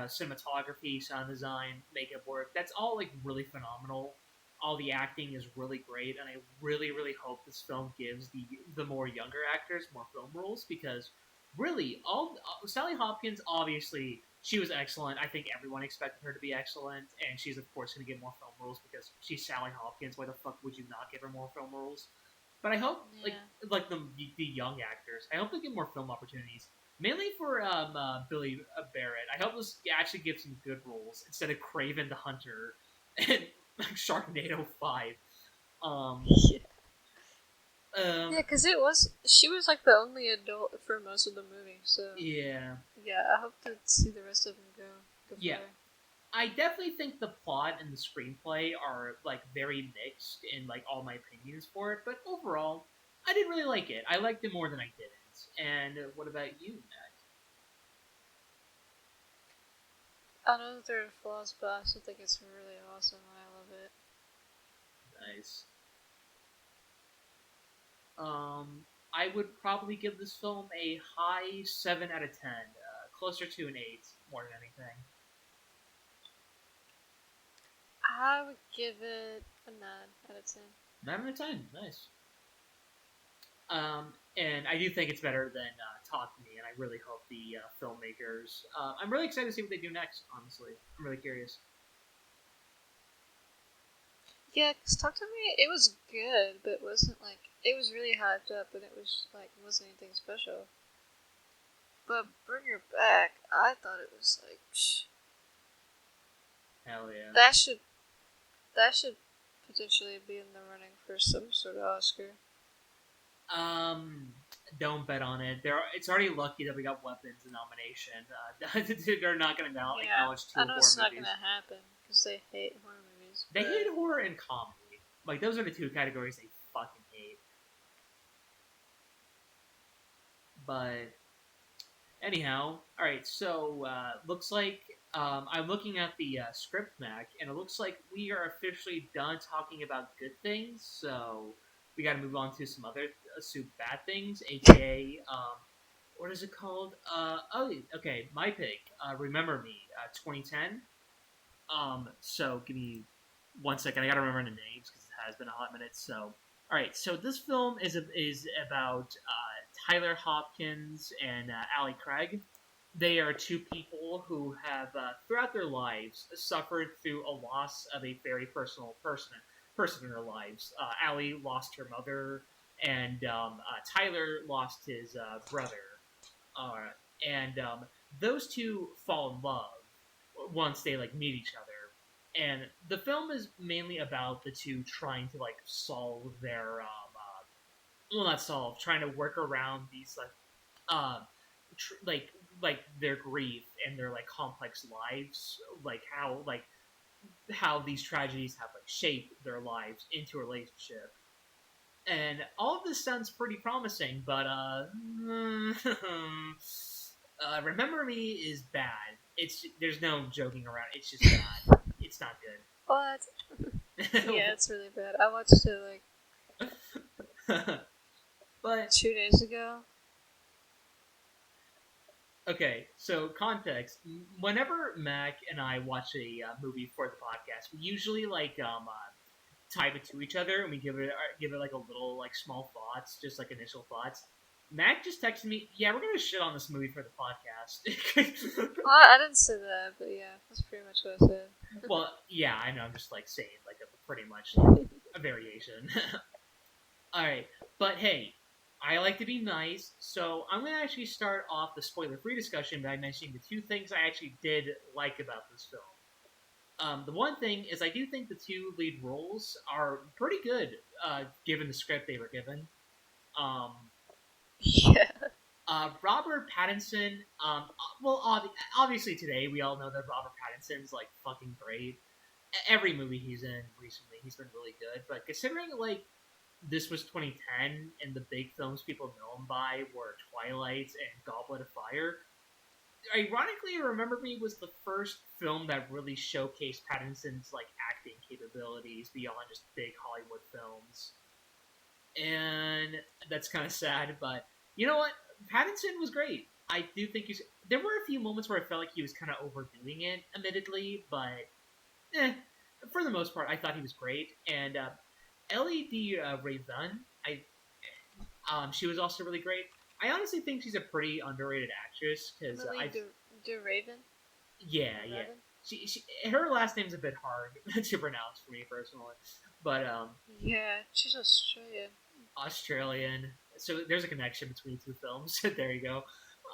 cinematography, sound design, makeup work. That's all like really phenomenal. All the acting is really great, and I really, really hope this film gives the more younger actors more film roles because really, all Sally Hopkins obviously she was excellent. I think everyone expected her to be excellent, and she's of course going to get more film roles because she's Sally Hopkins. Why the fuck would you not give her more film roles? But I hope like the young actors, I hope they get more film opportunities mainly for Billy Barrett. I hope this actually gives some good roles instead of Craven the Hunter and like Sharknado 5. Yeah. Um, Yeah, because she was like the only adult for most of the movie, so yeah, yeah, I hope to see the rest of them go. Good for yeah. her. I definitely think the plot and the screenplay are like very mixed in like all my opinions for it, but overall, I did really like it. I liked it more than I didn't. And what about you, I know that there are flaws, but I still think it's really awesome and I love it. Matt? Nice. I would probably give this film a high 7 out of 10, closer to an 8 more than anything. I would give it a 9 out of 10. 9 out of 10, nice. And I do think it's better than Talk to Me, and I really hope the filmmakers. I'm really excited to see what they do next. Honestly, I'm really curious. Yeah, because Talk to Me, it was good, but it wasn't like, it was really hyped up and it was like, wasn't anything special. But Bring Her Back, I thought it was like, Hell yeah. that should, that should potentially be in the running for some sort of Oscar. Um, don't bet on it. It's already lucky that we got Weapons in nomination. They're not going to Yeah, acknowledge I two know horror it's not movies. gonna happen because they hate horror movies, They hate but horror and comedy. Like those are the two categories they fucking hate. But anyhow, all right. So looks like I'm looking at the script, Mac, and it looks like we are officially done talking about good things. So we got to move on to some other bad things, aka what is it called? Oh, okay, my pick. Remember Me, 2010. So give me 1 second. I gotta remember the names because it has been a hot minute. So, all right. So this film is about Tyler Hopkins and Ali Craig. They are two people who have, throughout their lives, suffered through a loss of a very personal person in their lives. Ali lost her mother, and Tyler lost his brother. Uh, and those two fall in love once they like meet each other. And the film is mainly about the two trying to like solve their well, not solve, trying to work around these tr- like like their grief and their like complex lives, like how these tragedies have like shaped their lives into a relationship. And all of this sounds pretty promising, but Remember Me is bad. It's There's no joking around. It's just bad. It's not what? good. Yeah, it's really bad. I watched it like But 2 days ago. okay, so context. Whenever Mac and I watch a movie for the podcast, we usually like type it to each other and we give it like a little like small thoughts, just like initial thoughts. Mac just texted me, "Yeah, we're gonna shit on this movie for the podcast." Well, I didn't say that, but yeah, that's pretty much what I said. Well, yeah, I know. I'm just like saying like a pretty much like a variation. All right, but hey, I like to be nice, so I'm gonna actually start off the spoiler-free discussion by mentioning the two things I actually did like about this film. The one thing is I do think the two lead roles are pretty good, given the script they were given. Um, Yeah. Robert Pattinson. Obviously today we all know that Robert Pattinson's like fucking great. Every movie he's in recently, he's been really good. But considering like this was 2010 and the big films people know him by were Twilight and Goblet of Fire, ironically, Remember Me was the first film that really showcased Pattinson's like acting capabilities beyond just big Hollywood films, and that's kind of sad. But you know what? Pattinson was great. I do think he's. There were a few moments where I felt like he was kind of overdoing it, admittedly, but eh, for the most part, I thought he was great. And Ellie D. Raven, she was also really great. I honestly think she's a pretty underrated actress because Millie I De Raven? yeah. Raven? Her last name's a bit hard to pronounce for me personally, but Yeah, she's Australian. Australian. So there's a connection between two films. There you go.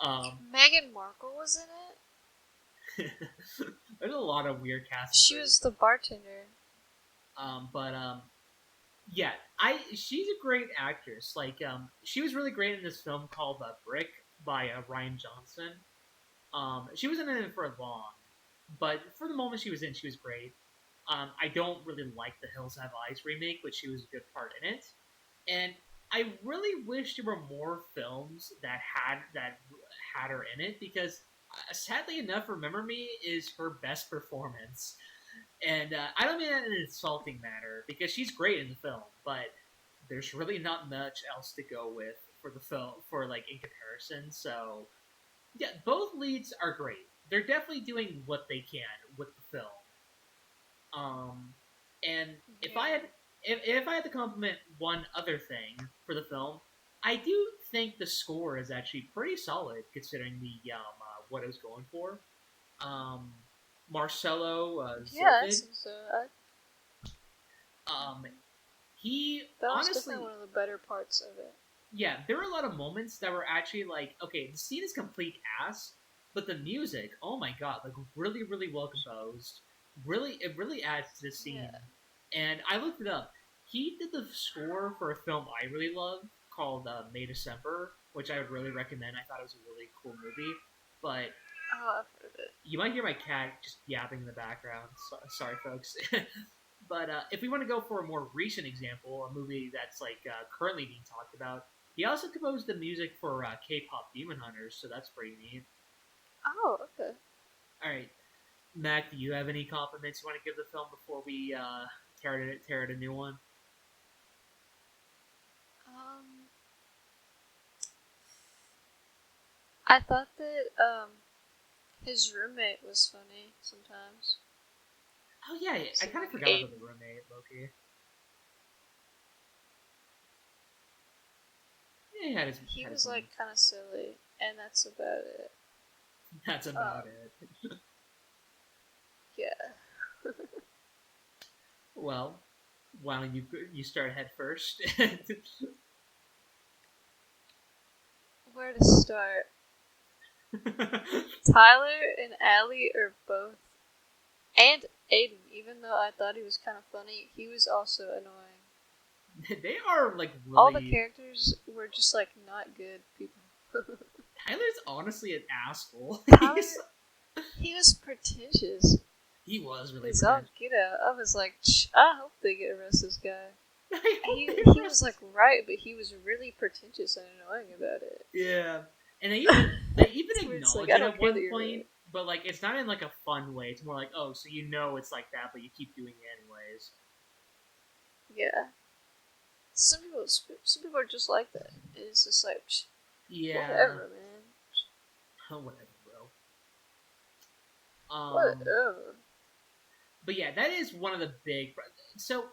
Um, Meghan Markle was in it? there's a lot of weird casting She choices. was the bartender. But yeah, I she's a great actress. Like, she was really great in this film called Brick by Ryan Johnson. She wasn't in it for long, but for the moment she was in, she was great. I don't really like the Hills Have Eyes remake, but she was a good part in it. And I really wish there were more films that had her in it because, sadly enough, Remember Me is her best performance. And I don't mean that in an insulting manner because she's great in the film, but there's really not much else to go with for the film for like in comparison. So yeah, both leads are great. They're definitely doing what they can with the film. Um, and if I had Yeah. if I had to compliment one other thing for the film, I do think the score is actually pretty solid considering the what it was going for. Um, Marcelo Yeah, I Zervid, think so. um, he That was definitely honestly, one of the better parts of it. yeah, there were a lot of moments that were actually like, okay, the scene is complete ass, but the music, oh my god, like really, really well composed. Really, it really adds to the scene. Yeah. And I looked it up. He did the score for a film I really love called May December, which I would really recommend. I thought it was a really cool movie. But Oh, I've heard of it. you might hear my cat just yapping in the background. Sorry, folks. But if we want to go for a more recent example, a movie that's like currently being talked about, he also composed the music for K-pop Demon Hunters, so that's pretty neat. Oh, okay. All right, Mac, do you have any compliments you want to give the film before we tear it a new one? Um, I thought that his roommate was funny sometimes. Oh yeah, I So kind of like forgot about the Aiden, roommate, Loki. Yeah, he he had his was like moments. kind of silly, and that's about it. That's about Um, it. yeah. Well, why don't you start head first? Where to start? Tyler and Allie are both, and Aiden. Even though I thought he was kind of funny, he was also annoying. They are like All the really. characters were just like not good people. Tyler's honestly an asshole. Tyler, he was pretentious. He was really He's all pretentious. get out. I was like, I hope they get arrested this guy. I hope they He was arrest. like right, but he was really pretentious and annoying about it. Yeah, and they even Where it's like, acknowledge I it don't at care that one you're point, right. but like it's not in like a fun way. It's more like, oh, so you know it's like that, but you keep doing it anyways. Yeah. Some people are just like that. And it's just like, Yeah, whatever, man. whatever, bro. Um, Whatever. but yeah, that is one of the big. So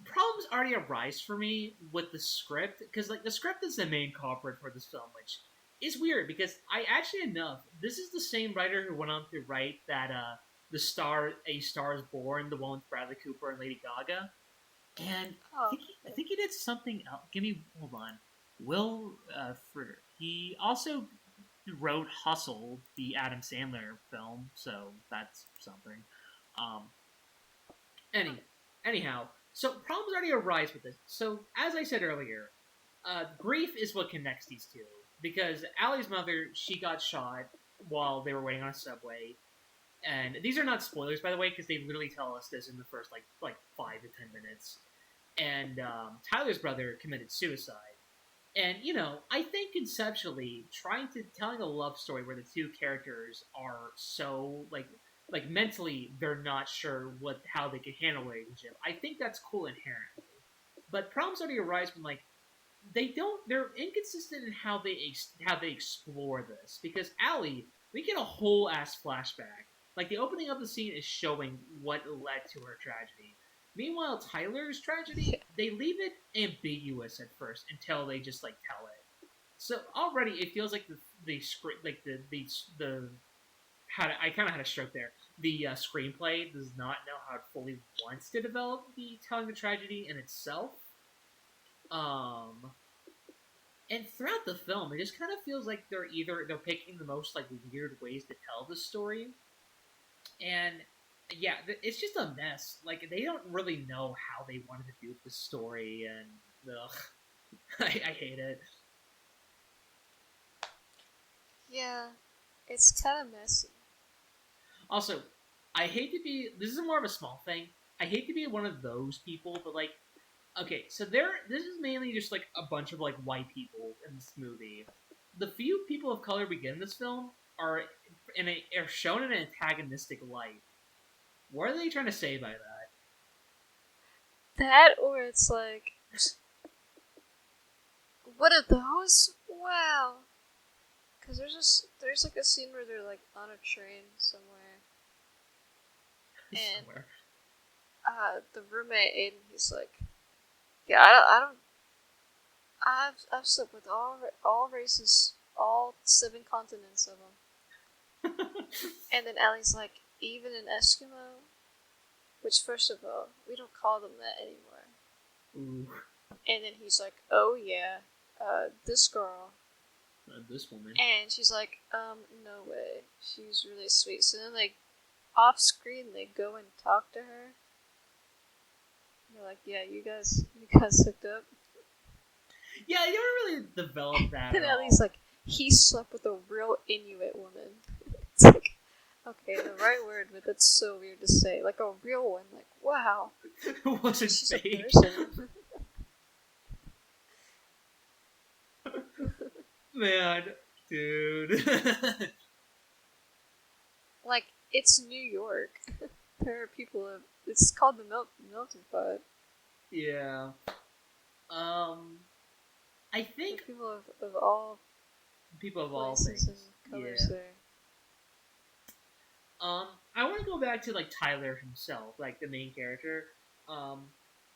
problems already arise for me with the script because like the script is the main culprit for this film, which is weird because I actually enough this is the same writer who went on to write that A Star Is Born, the one with Bradley Cooper and Lady Gaga, and Oh, I okay. think he did something else. Give me hold on, Will Fritter. He also wrote Hustle, the Adam Sandler film, so that's something. Um, any anyhow, so problems already arise with this. So as I said earlier, grief is what connects these two because Allie's mother she got shot while they were waiting on a subway, and these are not spoilers by the way because they literally tell us this in the first like 5 to 10 minutes. And Tyler's brother committed suicide. And I think conceptually, trying to telling a love story where the two characters are so like mentally they're not sure how they can handle a relationship. I think that's cool inherently. But problems already arise when like they're inconsistent in how they explore this because Allie we get a whole ass flashback. Like the opening of the scene is showing what led to her tragedy. Meanwhile, Tyler's Yeah. tragedy, they leave it ambiguous at first until they just like tell it. So already it feels like the script, like the I kind of had a stroke there. The screenplay does not know how it fully wants to develop the telling the tragedy in itself. Um, and throughout the film, it just kind of feels like they're picking the most like weird ways to tell the story, and yeah, it's just a mess. Like they don't really know how they wanted to do the story, and ugh, I hate it. Yeah, it's kind of messy. Also, I hate to be. This is more of a small thing. I hate to be one of those people, but like, okay, so there. This is mainly just like a bunch of like white people in this movie. The few people of color we get in this film are shown in an antagonistic light. What are they trying to say by that? That or it's like, what are those? Wow. Because there's like a scene where they're like on a train somewhere, and Somewhere. the roommate Aiden, he's like, yeah, I don't, I've slept with all races, all 7 continents of them. And then Allie's like, even an Eskimo, which first of all, we don't call them that anymore. Ooh, And then he's like, oh yeah, this girl. this woman. And she's like, no way, she's really sweet. So then like off screen they go and talk to her. They're like, yeah, you guys hooked up. Yeah, you don't really develop that Then at Ellie's all. like, he slept with a real Inuit woman. It's like, okay, the right word, but that's so weird to say. Like a real one. Like, wow, It wasn't she's a fake. person. Man, dude. Like, it's New York. There are people of. It's called the melting pot. Yeah. Um, I There are think people of all people of all places and things. colors Yeah. there. I want to go back to like Tyler himself, like the main character. Um,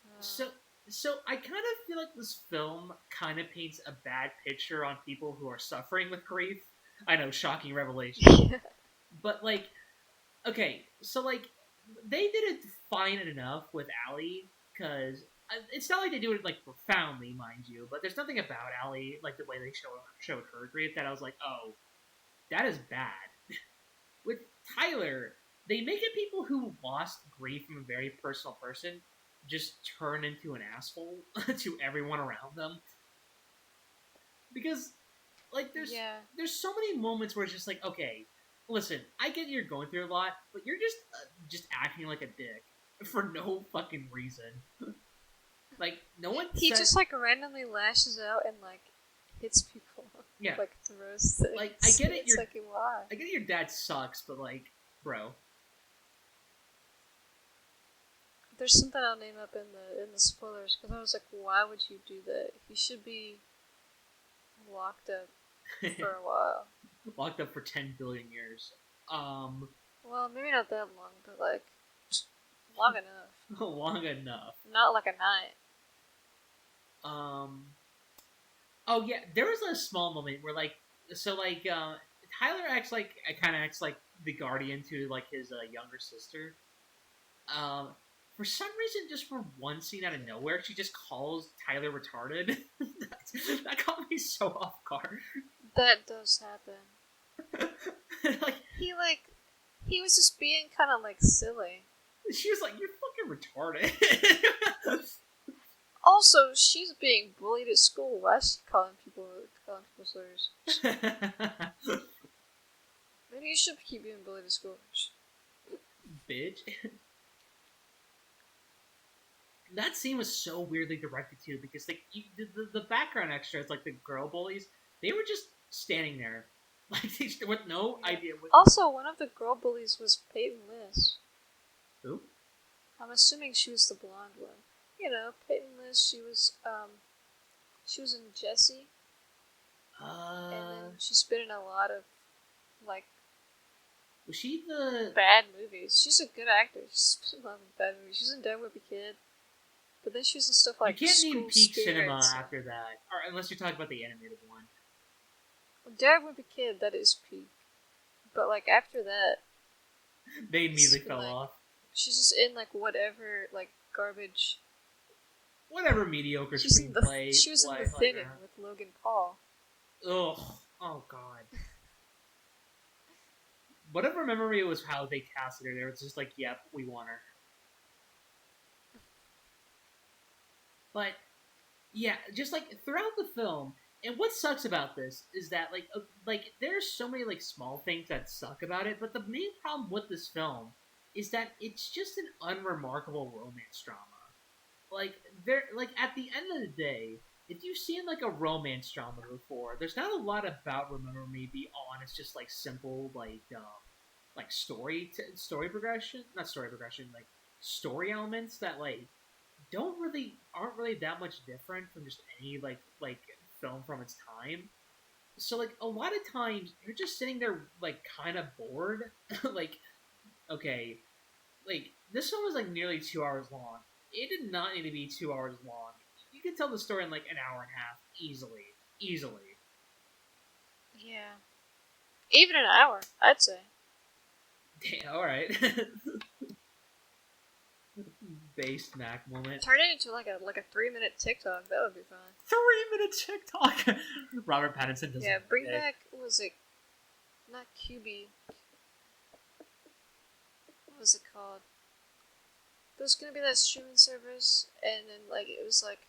Uh, so so I kind of feel like this film kind of paints a bad picture on people who are suffering with grief. I know, shocking revelation, yeah. but like, okay, so like they did it fine enough with Allie because it's not like they do it like profoundly, mind you, but there's nothing about Allie like the way they showed her grief that I was like, oh, that is bad. With Tyler, they make it people who lost grief from a very personal person just turn into an asshole to everyone around them because like Yeah. there's so many moments where it's just like, okay, listen, I get you're going through a lot, but you're just acting like a dick for no fucking reason. Like no one He said, just like randomly lashes out and like hits people. yeah, Like throws like things. It's like, why? I get it, your dad sucks, but like, bro, There's something I'll name up in the spoilers because I was like, why would you do that? He should be locked up for a while. locked up for 10 billion years. Um, Well, maybe not that long, but like long enough. long enough. Not like a night. Um, oh yeah, there was a small moment where like, so like, Tyler acts like kind of acts like the guardian to like his younger sister. Um, for some reason, just for one scene out of nowhere, she just calls Tyler retarded. That caught me so off guard. That does happen. Like He he was just being kind of like silly. she was like, "You're fucking retarded." Also, she's being bullied at school. Why is she calling people slurs? Maybe you should keep being bullied at school. Bitch. That scene was so weirdly directed too, because like the background extras, like the girl bullies, they were just standing there, like with no Yeah. idea what. Also, one of the girl bullies was Peyton List. Who? I'm assuming she was the blonde one. You know, Peyton List. She was in Jessie, and then she's been in a lot of like Was she the? bad movies. She's a good actor. She's been in a lot of bad movies. She was in Dead Wimpy Kid, but then she was in stuff like You can't name School peak cinema Spirits. after that, or unless you're talking about the animated one. Dead Wimpy Kid, that is peak. But like after that, They she's immediately been, fell like, off. she's just in like whatever like garbage. Whatever mediocre She's in the screenplay. she was in The Thinning with Logan Paul. Ugh. Oh god. whatever I remember it was how they casted her there. It's just like, yep, we want her. But yeah, just like throughout the film, and what sucks about this is that like there's so many like small things that suck about it, but the main problem with this film is that it's just an unremarkable romance drama. Like there, like at the end of the day, if you've seen like a romance drama before, there's not a lot about Remember Me beyond it's just like simple like story progression, not story progression, like story elements that like don't really aren't really that much different from just any like film from its time. So like a lot of times you're just sitting there like kind of bored. Like okay, like this film was like nearly 2 hours long. It did not need to be 2 hours long. You could tell the story in like an hour and a half easily, easily. Yeah. Even an hour, I'd say. Damn, all right. Based Mac moment. Turn it into like a 3-minute TikTok. That would be fun. 3 minute TikTok. Robert Pattinson doesn't. Yeah, bring back, what was it? Not QB. What was it called? There was gonna be that streaming service, and then like it was like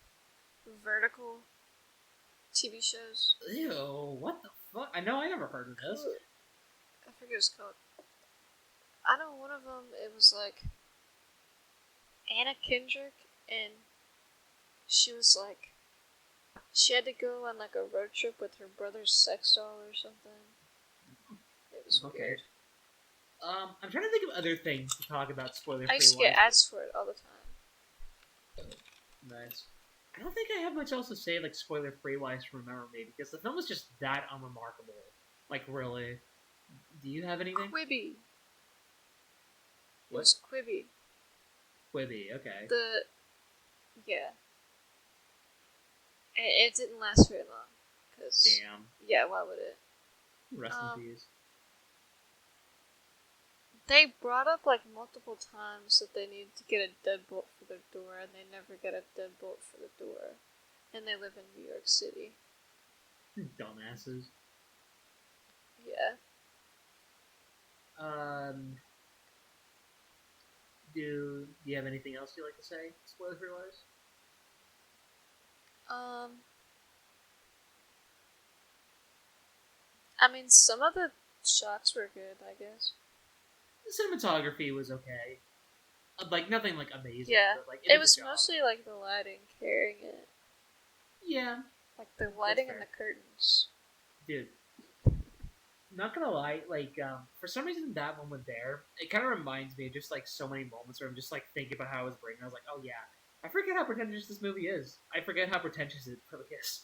vertical TV shows. Ew, what the fuck? I know I never heard of this. I forget what it's called. I know one of them. It was like Anna Kendrick, and she was like she had to go on like a road trip with her brother's sex doll or something. It was weird. I'm trying to think of other things to talk about spoiler free. I used to get ads for it all the time. Nice. I don't think I have much else to say like spoiler free wise from Remember Me because the film was just that unremarkable. Like really. Do you have anything? Quibi. What? It was Quibi. Quibi, okay. Yeah. It didn't last very long. Damn. Yeah, why would it? Rest in peace. They brought up like multiple times that they needed to get a deadbolt for their door, and they never get a deadbolt for the door. And they live in New York City. Dumbasses. Yeah. Do you have anything else you'd like to say, spoiler free wise? I mean, some of the shots were good, I guess. The cinematography was okay. Like nothing like amazing. Yeah, but, like, it was mostly like the lighting carrying it. Yeah, like the lighting and the curtains. Dude, not gonna lie, like for some reason that moment there, it kind of reminds me of just like so many moments where I'm just like thinking about how I was bringing. I was like, oh yeah, I forget how pretentious this movie is. I forget how pretentious it really is.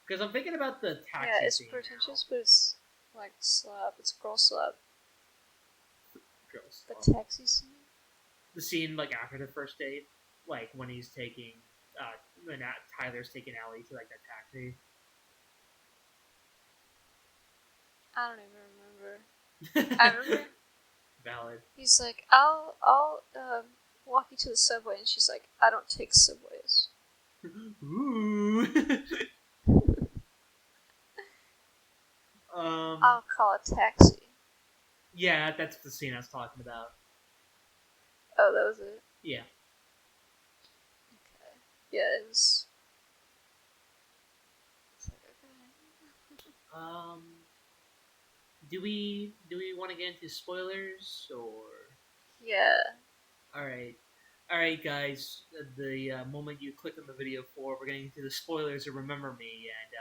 Because I'm thinking about the taxi. Yeah, it's scene pretentious, but it's like slap. It's girl slap. Girl slap. The taxi scene. The scene like after the first date, like when he's taking, when Tyler's taking Ellie to like that taxi. I don't even remember. I remember. Valid. He's like, I'll walk you to the subway, and she's like, I don't take subways. Ooh. I'll call a taxi. Yeah, that's the scene I was talking about. Oh, that was it? Yeah. Okay. Yeah, it was... It's like, okay. Do we want to get into spoilers, or... Yeah. Alright, guys. The moment you click on the video for, we're getting into the spoilers of Remember Me, and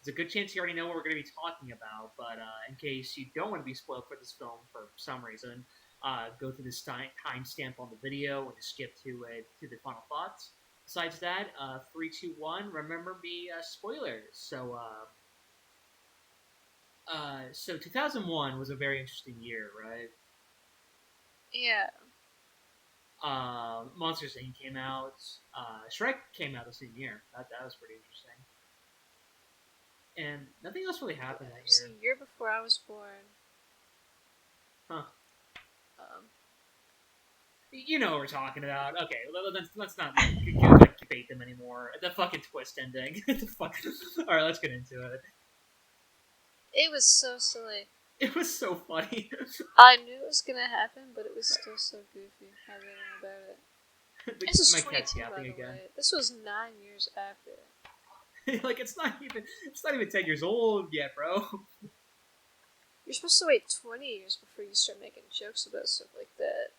there's a good chance you already know what we're going to be talking about, but in case you don't want to be spoiled for this film for some reason, go to this timestamp on the video and just skip to the final thoughts. Besides that, 3, 2, 1, Remember Me spoilers. So 2001 was a very interesting year, right? Yeah. Monsters Inc. came out. Shrek came out the same year. That was pretty interesting. And nothing else really happened that year. It was a year before I was born. Huh. You know what we're talking about. Okay, let's not debate them anymore. The fucking twist ending. The fuck. Alright, let's get into it. It was so silly. It was so funny. I knew it was gonna happen, but it was still so goofy how they went about it. This is My cat's 2010, by yapping the again. way. This was 9 years after. Like it's not even 10 years old yet, bro. You're supposed to wait 20 years before you start making jokes about stuff like that.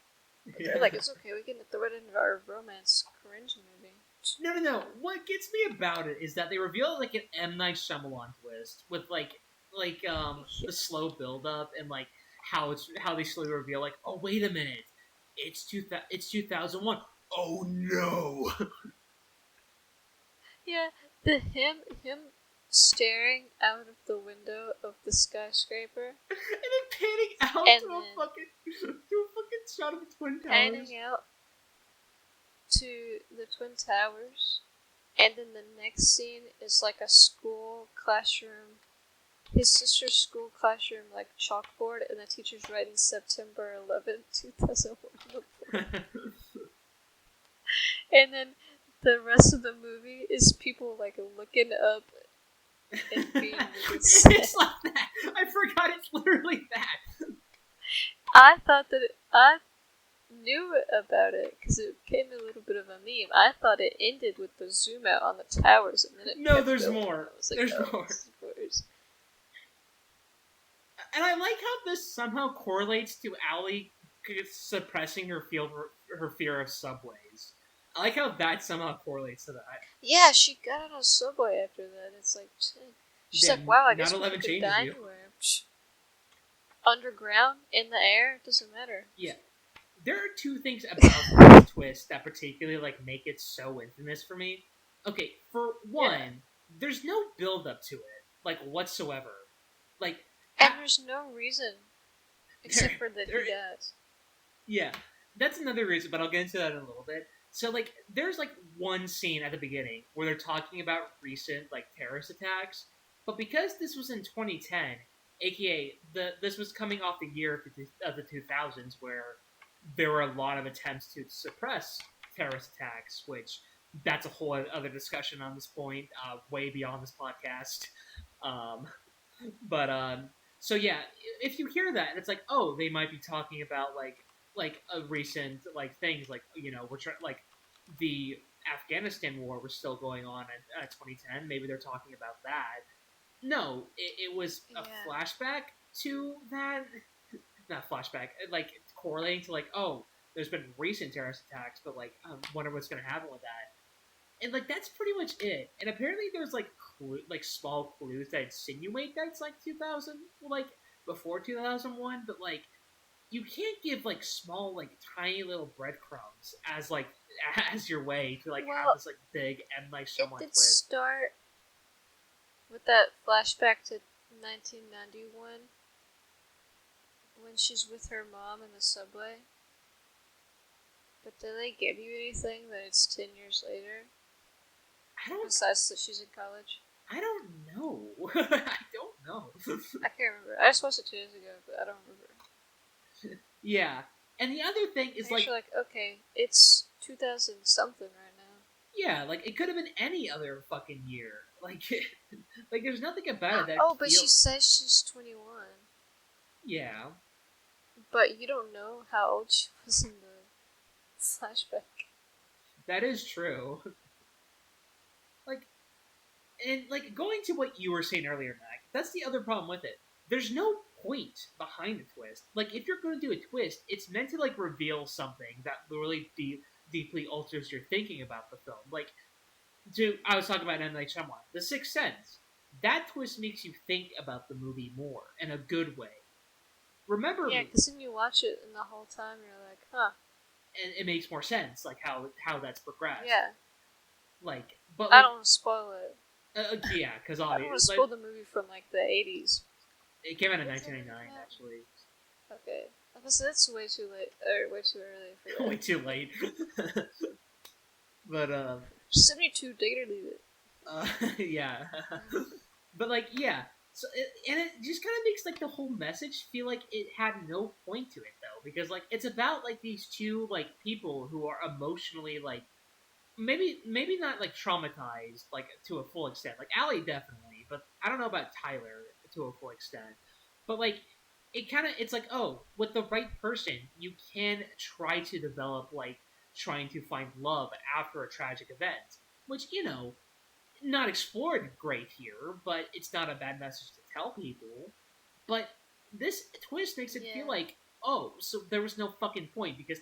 But they're Yeah. like, it's okay, we can throw it into our romance cringe movie. No. What gets me about it is that they reveal like an M Night Shyamalan twist with the slow build up and like how they slowly reveal like, oh wait a minute, it's 2001. Oh no. Yeah, the him staring out of the window of the skyscraper, And then panning out and to a then fucking shot of the Twin Towers. panning out to the Twin Towers, and then the next scene is like a school classroom, his sister's school classroom, like chalkboard, and the teacher's writing September 2001 on the board. And then the rest of the movie is people like looking up and being really sad. It's like that. I forgot it's literally that. I thought that I knew about it because it became a little bit of a meme. I thought it ended with the zoom out on the towers, and then it No, kept there's going. more. I was like, There's oh, more. this is worse. And I like how this somehow correlates to Allie suppressing her fear of subways. I like how that somehow correlates to that. Yeah, she got on a subway after that. It's like, she's Yeah, like, wow, I guess 9/11 people could changes die you. anywhere. Underground, in the air, it doesn't matter. Yeah. There are two things about this twist that particularly like make it so infamous for me. Okay, for one, there's no build up to it, like whatsoever. Like And there's no reason except for that there, he does. yeah, that's another reason, but I'll get into that in a little bit. So like there's like one scene at the beginning where they're talking about recent like terrorist attacks, but because this was in 2010, aka this was coming off the year of the 2000s where there were a lot of attempts to suppress terrorist attacks, which that's a whole other discussion on this point, way beyond this podcast. Um, but so yeah, if you hear that, it's like, oh, they might be talking about like a recent like things like we're like the Afghanistan war was still going on at 2010. Maybe they're talking about that. No, it was a flashback to that. Not flashback, like correlating to like, oh, there's been recent terrorist attacks, but like, I wonder what's gonna happen with that. And like that's pretty much it. And apparently there's like like small clues that insinuate that it's like 2000, like before 2001, but like you can't give like small like tiny little breadcrumbs as like as your way to like have this like big and like It did twist. start with that flashback to 1991 when she's with her mom in the subway. But did they give you anything that it's 10 years later? Besides that she's in college? I don't know. I don't know. I can't remember. I just watched it 2 days ago, but I don't remember. Yeah. And the other thing is like, okay, it's 2000 something right now. Yeah, like it could have been any other fucking year. Like, like there's nothing about it that. Oh, but she says she's 21. Yeah. But you don't know how old she was in the flashback. That is true. Like, and like going to what you were saying earlier, Mac. That's the other problem with it. There's no point behind the twist. Like, if you're going to do a twist, it's meant to like reveal something that really deeply alters your thinking about the film. Like, I was talking about M. Night Shyamalan, The Sixth Sense. That twist makes you think about the movie more in a good way. Remember? Yeah, because then you watch it and the whole time you're like, huh. And it makes more sense, like how that's progressed. Yeah. Like, but I don't want to spoil it. Yeah, because I don't want to spoil the movie from like the 80s. It came out in 1999, actually. Okay. I guess that's way too late, or way too early for that. Way too late. But 72, take it or leave it. Yeah. But like, yeah. So and it just kind of makes like the whole message feel like it had no point to it though, because like it's about like these two like people who are emotionally like maybe not like traumatized like to a full extent. Like Allie definitely, but I don't know about Tyler to a full extent. But like it's like, oh, with the right person you can try to develop, like, trying to find love after a tragic event, which, not explored great here, but it's not a bad message to tell people. But this twist makes it feel Yeah. like, oh, so there was no fucking point because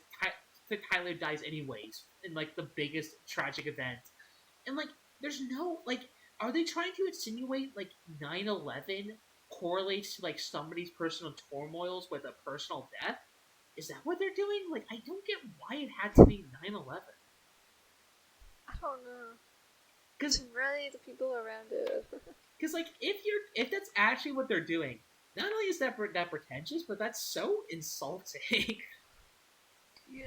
Tyler dies anyways in, like, the biggest tragic event. And, like, there's no, like, are they trying to insinuate, like, 9/11 correlates to, like, somebody's personal turmoils with a personal death? Is that what they're doing? Like, I don't get why it had to be 9/11. I don't know. Because To rally the people around it. Because, like, if that's actually what they're doing, not only is that pretentious, but that's so insulting. Yeah.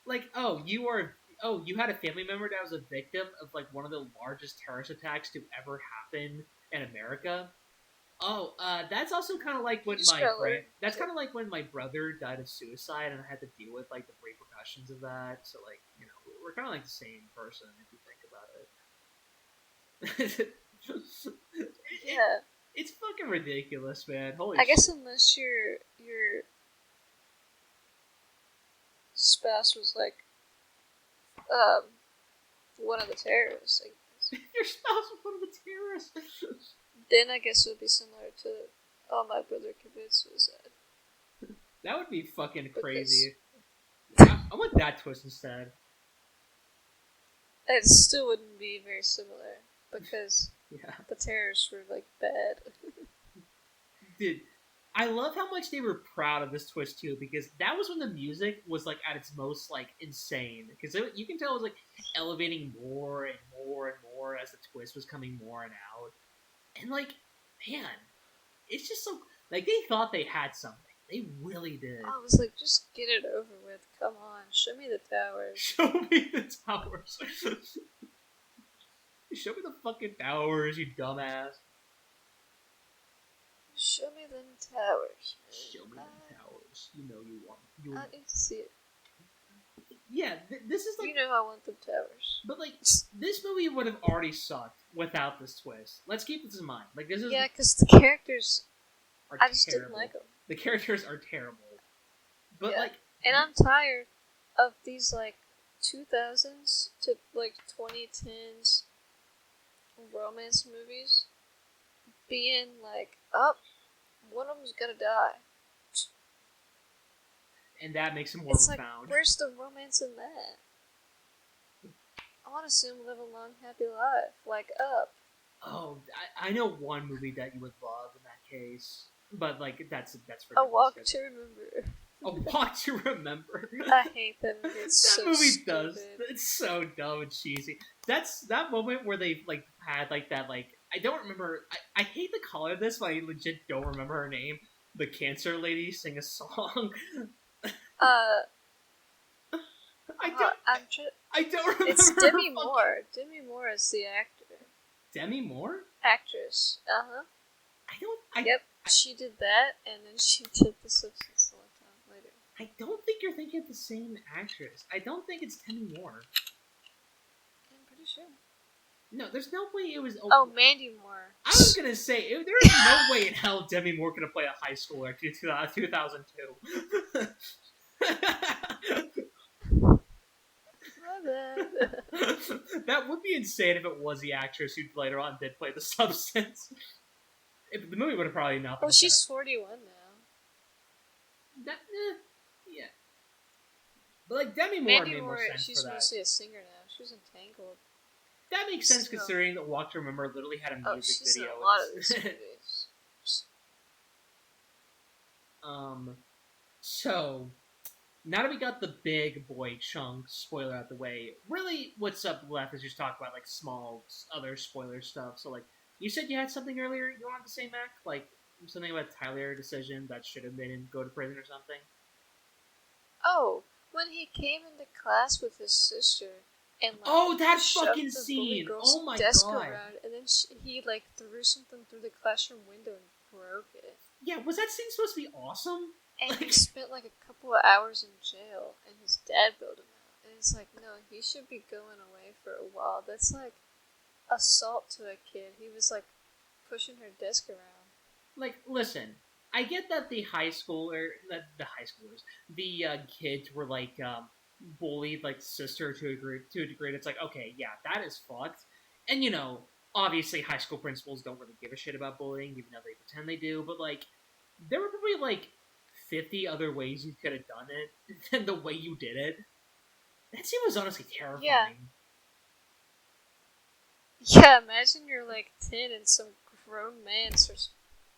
Like, you had a family member that was a victim of, like, one of the largest terrorist attacks to ever happen in America. Oh, that's also kind of like You when just gotta let it. that's kind of like when my brother died of suicide, and I had to deal with, like, the repercussions of that. So, like, we're kind of like the same person if you think about it. Yeah. It's fucking ridiculous, man. Holy I guess shit. unless your spouse was like um one of the terrorists, I guess. Your spouse was one of the terrorists. Then I guess it would be similar to oh my brother committed suicide. That would be fucking Because crazy. I want that twist instead. it still wouldn't be very similar because Yeah. the terrorists were like bad. Dude, I love how much they were proud of this twist too, because that was when the music was, like, at its most, like, insane. Because you can tell it was, like, elevating more and more and more as the twist was coming more and out. And, like, man, it's just so, like, they thought they had something. They really did. I was like, just get it over with. Come on, show me the towers. Show me the towers. Show me the fucking towers, you dumbass. Show me them towers. Show me the towers. You know you want. I need to see it. Yeah, this is like. You know I want them towers. But, like, this movie would have already sucked without this twist. Let's keep this in mind. Like, this is. Yeah, because the characters, I just terrible. didn't like them. The characters are terrible. But, Yeah. like. And I'm tired of these, like, 2000s to, like, 2010s romance movies being like, oh, one of them's gonna die. And that makes it more It's profound. like, where's the romance in that? I want to see him live a long, happy life, like Up. Oh, I know one movie that you would love in that case. But, like, that's for A Walk to Remember. A Walk to Remember. I hate that movie. It's that so movie stupid. does. It's so dumb and cheesy. That's that moment where they, like, had, like, that, like, I don't remember. I hate the color of this, but I legit don't remember her name. The cancer lady sing a song. I don't remember. It's Demi Moore. Demi Moore is the actor. Demi Moore? Actress. Uh-huh. Yep. She did that, and then she did The Substance a long time later. I don't think you're thinking of the same actress. I don't think it's Demi Moore. I'm pretty sure. No, there's no way it was. Oh, Mandy Moore. I was gonna say there is no way in hell Demi Moore could have played a high schooler in 2002. My bad. That would be insane if it was the actress who later on did play The Substance. If the movie would have probably not been. Well, she's 41 now. Yeah. But, like, Demi Moore Mandy made more Moore, sense she's for that. mostly a singer now. She was in Tangled. That makes sense considering that Walk to Remember literally had a music she's video. in a lot of these movies. So now that we got the big boy chunk spoiler out the way, really what's up left is just talk about, like, small other spoiler stuff. So, like, you said you had something earlier you wanted to say, Mac? Like, something about Tyler decision that should have made him go to prison or something? Oh, when he came into class with his sister and, like, oh, that shoved fucking the scene! girl's Oh my desk god! around, and then he, like, threw something through the classroom window and broke it. Yeah, was that scene supposed to be awesome? And he spent, like, a couple of hours in jail, and his dad bailed him out. And it's like, no, he should be going away for a while. That's, like, assault to a kid. He was, like, pushing her desk around. Like, listen, I get that the high schoolers, the kids were like bullied like sister to a degree. It's like okay, yeah, that is fucked. And obviously, high school principals don't really give a shit about bullying, even though they pretend they do. But like, there were probably like 50 other ways you could have done it than the way you did it. That scene was honestly Yeah. terrifying. Yeah, imagine you're like 10 and some grown man starts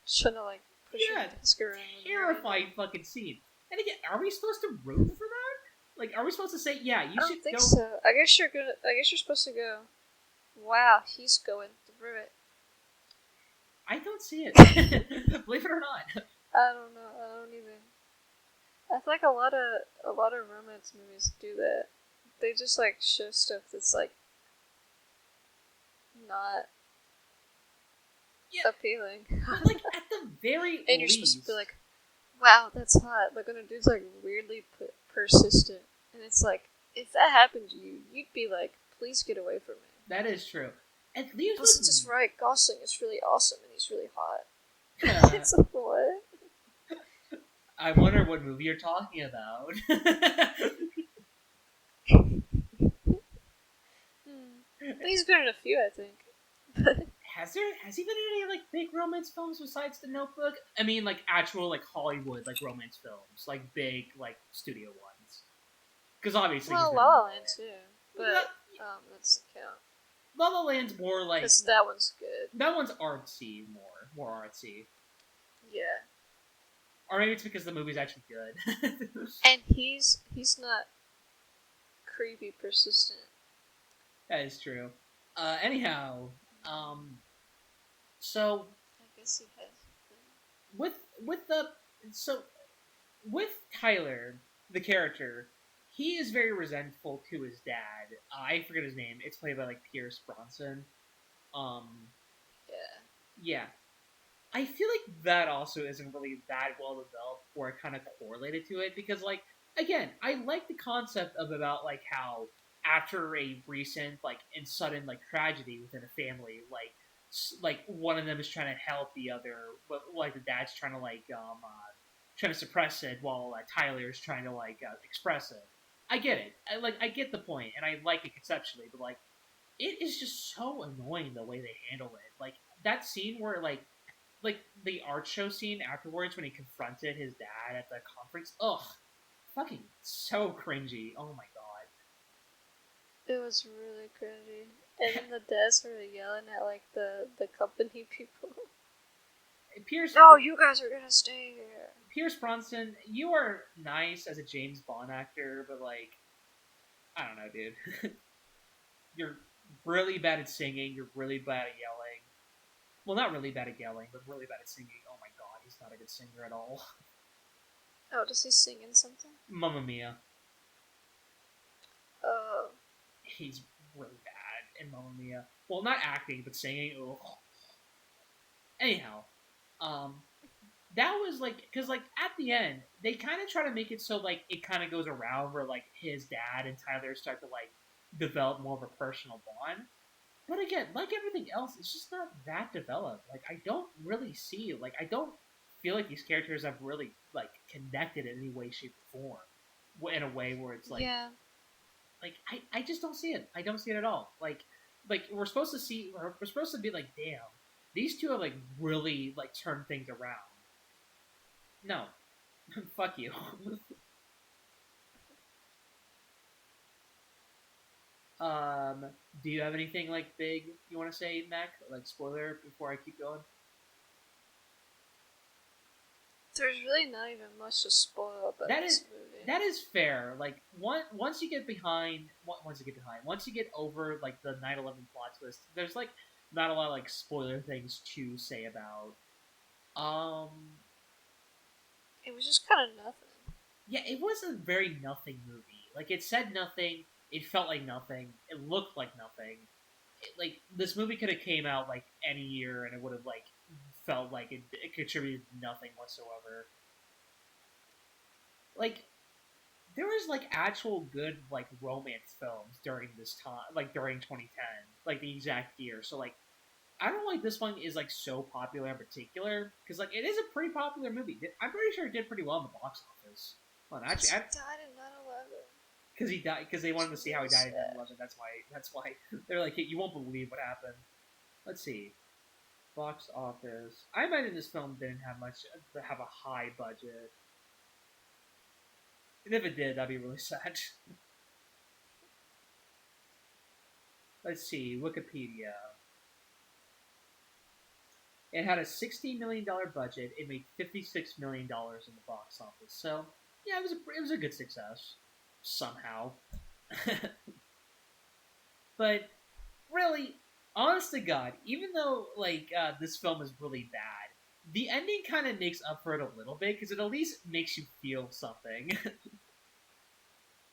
trying to like push your Yeah, desk around with you. terrifying fucking scene. And again, are we supposed to root for that? Like, are we supposed to say, yeah, you I should don't think go? so. I guess you're gonna. I guess you're supposed to go. Wow, he's going through it. I don't see it. Believe it or not. I don't know. I don't even. I feel like a lot of romance movies do that. They just like show stuff that's like not Yeah, appealing, but like at the very and you're supposed to be least, like, "Wow, that's hot." Like when a dude's like weirdly persistent, and it's like, if that happened to you, you'd be like, "Please get away from me." that is true. At least But since it's Ryan Gosling, it's really awesome and he's really hot. with, It's like what? I wonder what movie you're talking about. He's been in a few, I think. Has he been in any like big romance films besides The Notebook? I mean, like actual like Hollywood like romance films, like big like studio ones. Because obviously he's Well, been. La La Land too, La, but that doesn't count La La Land's more like because that one's good. that one's artsy, more artsy, Yeah, or maybe it's because the movie's actually good. and he's not creepy persistent. That is true. Anyhow, um, so I guess he has. with with the so with Tyler, the character, he is very resentful to his dad. I forget his name. It's played by like Pierce Bronson. Um, Yeah. yeah, I feel like that also isn't really that well developed or kind of correlated to it because, like, again, I like the concept of about like how after a recent like and sudden like tragedy within a family, like one of them is trying to help the other, but like the dad's trying to trying to suppress it while Tyler is trying to express it. I get it. I get the point, and I like it conceptually, but like it is just so annoying the way they handle it. Like that scene where like the art show scene afterwards when he confronted his dad at the conference. Ugh, fucking so cringy. Oh my It was really cringy. And then the dads were yelling at like the company people. god. Pierce No, you guys are gonna stay here. Pierce Bronson, you are nice as a James Bond actor, but like I don't know, dude. You're really bad at singing. You're really bad at yelling. Well, not really bad at yelling, but really bad at singing. Oh my god, he's not a good singer at all. Oh, does he sing in something? Mamma Mia. Oh, He's really bad in Mamma Mia. Well, not acting, but singing. Ugh. Anyhow, um, that was like because like at the end they kind of try to make it so like it kind of goes around where like his dad and Tyler start to like develop more of a personal bond. But again, like everything else, it's just not that developed. Like I don't really see like I don't feel like these characters have really like connected in any way, shape, or form in a way where it's yeah. I just don't see it. I don't see it at all. Like we're supposed to be like, damn, these two have like really like turned things around. No, fuck you. Do you have anything like big you want to say, Mac? Like spoiler before I keep going. There's really not even much to spoil about That this is movie. that is fair. Like once you get behind, once you get over like the 9/11 plot twist, there's like not a lot of like spoiler things to say about. It was just kind of nothing. Yeah, it was a very nothing movie. Like it said nothing. It felt like nothing. It looked like nothing. Like this movie could have came out like any year, and it would have like felt like it contributed nothing whatsoever. Like there was like actual good like romance films during this time, like during 2010, like the exact year. So like I don't know why this one is like so popular in particular because like it is a pretty popular movie. I'm pretty sure it did pretty well in the box office. Well, Because actually, he died in 9/11. because he died because they Which wanted to is see how he really died in sad. 9/11. That's why. That's why they're like, hey, you won't believe what happened. Let's see. Box office. I imagine this film didn't have a high budget, and if it did, that'd be really sad. Let's see. Wikipedia. It had a $60 million budget. It made $56 million in the box office. So yeah, it was a good success somehow. But really, honest to God, even though like this film is really bad, the ending kind of makes up for it a little bit because it at least makes you feel something.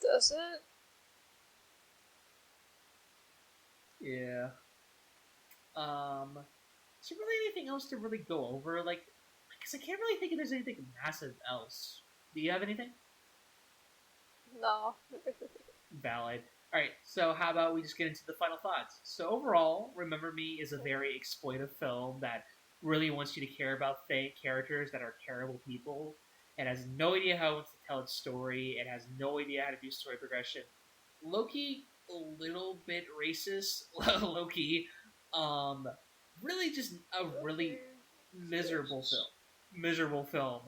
Does it? Yeah. Is there really anything else to really go over? Like, because I can't really think if there's anything massive else. Do you have anything? No. Valid. All right, so how about we just get into the final thoughts? So overall, Remember Me is a very exploitive film that really wants you to care about fake characters that are terrible people. It has no idea how it wants to tell its story. It has no idea how to do story progression. Loki, a little bit racist. Loki, um, really just a really miserable film. Miserable film.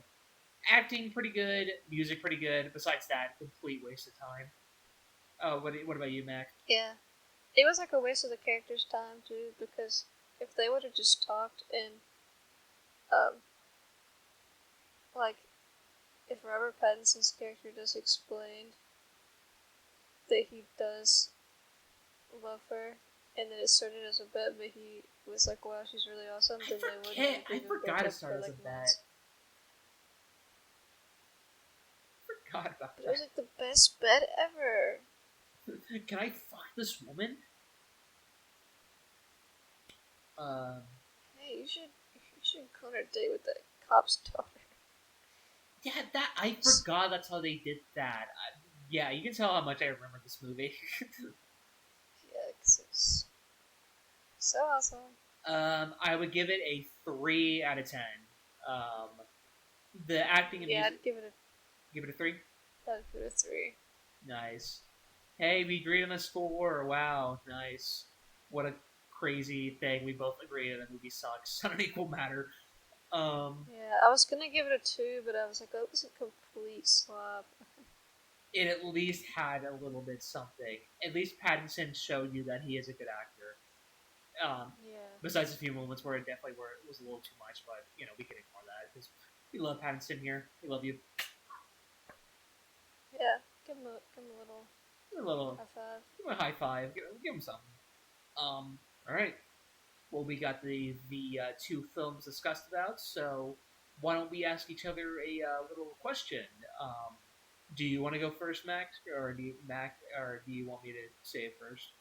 Acting pretty good, music pretty good. Besides that, complete waste of time. Oh, what about you, Mac? Yeah. It was like a waste of the character's time too, because if they would have just talked and um like if Robert Pattinson's character just explained that he does love her and then it started as a bet but he was like, wow, she's really awesome, then they wouldn't have I even forgot broke it up for started as a like bet. months. Forgot about But it was like the best bet ever. that. Can I fuck this woman? Um, Hey, you should go on a date with that cop's daughter. yeah, that I forgot. That's how they did that. Yeah, you can tell how much I remember this movie. Yeah, 'cause it's so awesome. I would give it a 3 out of 10. Um, the acting and Yeah, music, I'd give it give it a 3. a 3. Nice. Hey, we agreed on a score. Wow, nice. What a crazy thing. We both agreed that the movie sucks on an equal matter. Um, Yeah, I was gonna give it a 2, but I was like, oh, it was a complete slop. it at least had a little bit something. At least Pattinson showed you that he is a good actor. Yeah. Besides a few moments where it definitely was a little too much, but we can ignore that because we love Pattinson here. We love you. Yeah, give him a little Give him a little, high five. give him a high five. Give him something. All right. Well, we got the 2 films discussed about, so why don't we ask each other a little question? Um, do you want to go first, or do you want me to say it first?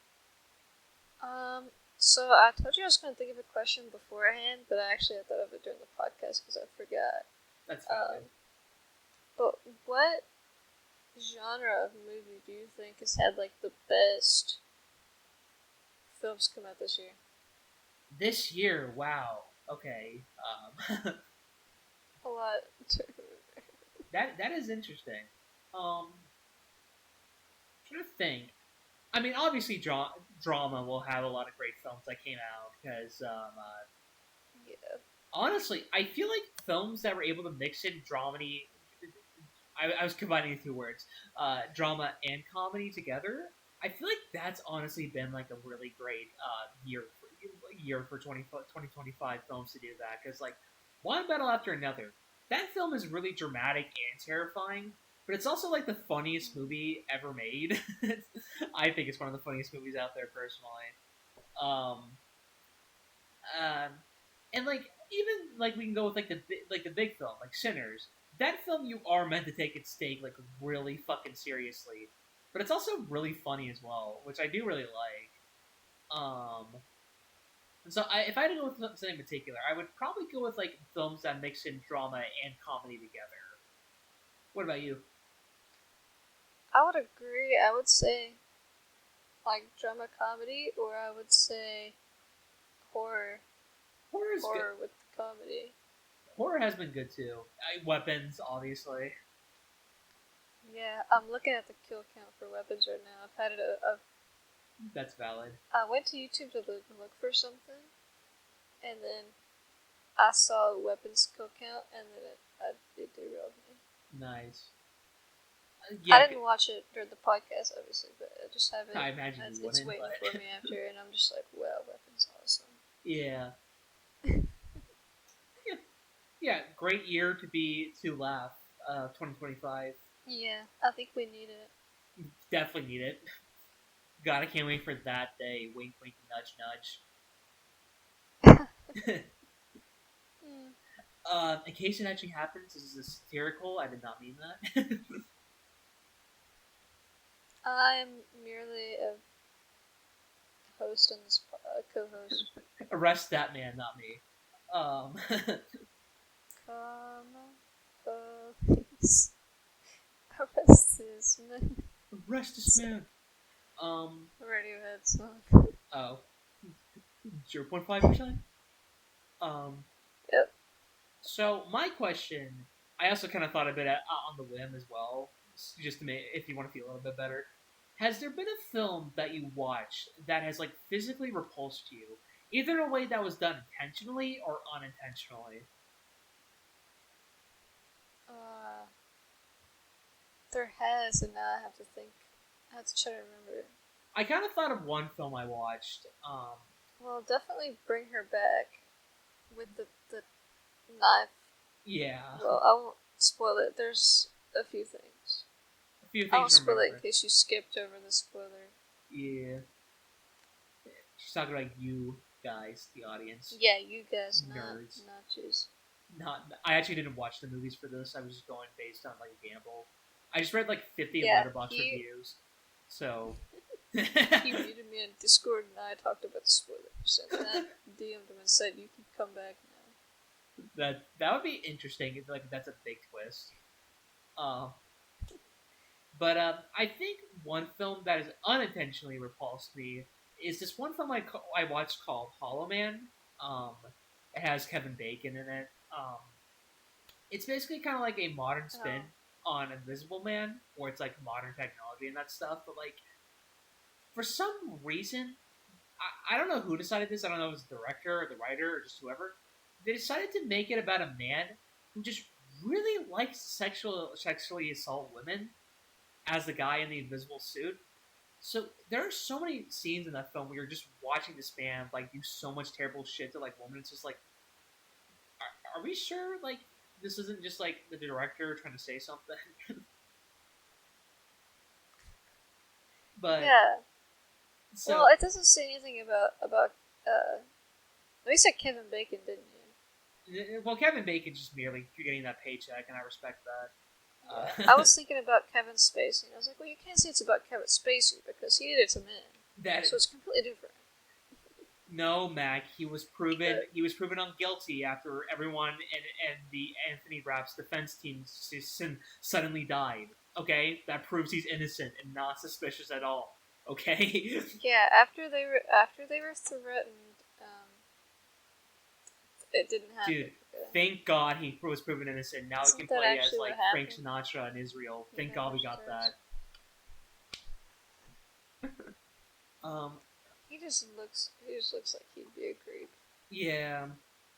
So I told you I was gonna think of a question beforehand, but I thought of it during the podcast because I forgot. That's valid. Um, but what genre of movie do you think has had like the best films come out this year? This year, wow. Okay, A lot. that is interesting. Trying to think. I mean, obviously, drama will have a lot of great films that came out because Yeah. honestly, I feel like films that were able to mix in dramedy. I was combining the 2 words, drama and comedy together. I feel like that's honestly been like a really great year for 2025 films to do that because like one battle after another. That film is really dramatic and terrifying, but it's also like the funniest movie ever made. I think it's one of the funniest movies out there personally. Um, um, and like even like we can go with like the big film like Sinners. That film you are meant to take its stake like really fucking seriously, but it's also really funny as well, which I do really like. And so if I had to go with something in particular, I would probably go with like films that mix in drama and comedy together. What about you? I would agree. I would say like drama comedy, or I would say horror. Horror's good. Horror with comedy. Horror has been good too. Weapons, obviously. Yeah, I'm looking at the kill count for weapons right now. I've had it. That's valid. I went to YouTube to look for something, and then I saw a weapons kill count, and then it derailed me. Nice. I didn't watch it during the podcast, obviously, but I just have it. I imagine you wouldn't. It's waiting for me after, and I'm just like, wow, weapons awesome. Yeah. Yeah, great year to laugh. 2025. Yeah, I think we need it. Definitely need it. God, I can't wait for that day. Wink, wink, nudge, nudge. In case it actually happens, this is satirical. I did not mean that. I'm merely a host on this co-host. Arrest that man, not me. Police. Arrest this man. Arrest this man. Radiohead song. Oh. 0.5%? Yep. So, my question, I also kind of thought a bit on the whim as well, just to make, if you want to feel a little bit better. Has there been a film that you watched that has, like, physically repulsed you, either in a way that was done intentionally or unintentionally? There has, and now I have to think. I have to try to remember. I kind of thought of one film I watched. Well, definitely Bring Her Back with the knife. Yeah. Well, I won't spoil it. There's a few things. I won't spoil it in case you skipped over the spoiler. Yeah. She's talking about you guys, the audience. Yeah, you guys, nerds. Not just. I actually didn't watch the movies for this. I was just going based on like a gamble. I just read like 50 Letterboxd reviews. So he muted me on Discord and I talked about the spoilers, and then I DM'd him and said, "You can come back now." That would be interesting. Like that's a big twist. But I think one film that has unintentionally repulsed me is this one film I watched called Hollow Man. It has Kevin Bacon in it. It's basically kind of like a modern spin on Invisible Man, where it's like modern technology and that stuff. But like, for some reason, I don't know who decided this. I don't know if it was the director or the writer or just whoever. They decided to make it about a man who just really likes sexually assault women as the guy in the invisible suit. So there are so many scenes in that film where you're just watching this man like do so much terrible shit to like women. It's just like, are we sure like this isn't just like the director trying to say something? But yeah. So, well, it doesn't say anything about. You said Kevin Bacon, didn't you? Well, Kevin Bacon's just merely getting that paycheck, and I respect that. I was thinking about Kevin Spacey. I was like, well, you can't say it's about Kevin Spacey because he did it to men. So it's completely different. No, Mac. He was proven unguilty after everyone and the Anthony Rapp's defense team suddenly died. Okay, that proves he's innocent and not suspicious at all. Okay. Yeah, after they were threatened, it didn't happen. Dude, thank God he was proven innocent. Now he can play as like Frank Sinatra in Israel. Thank God we got that. He just looks like he'd be a creep. Yeah,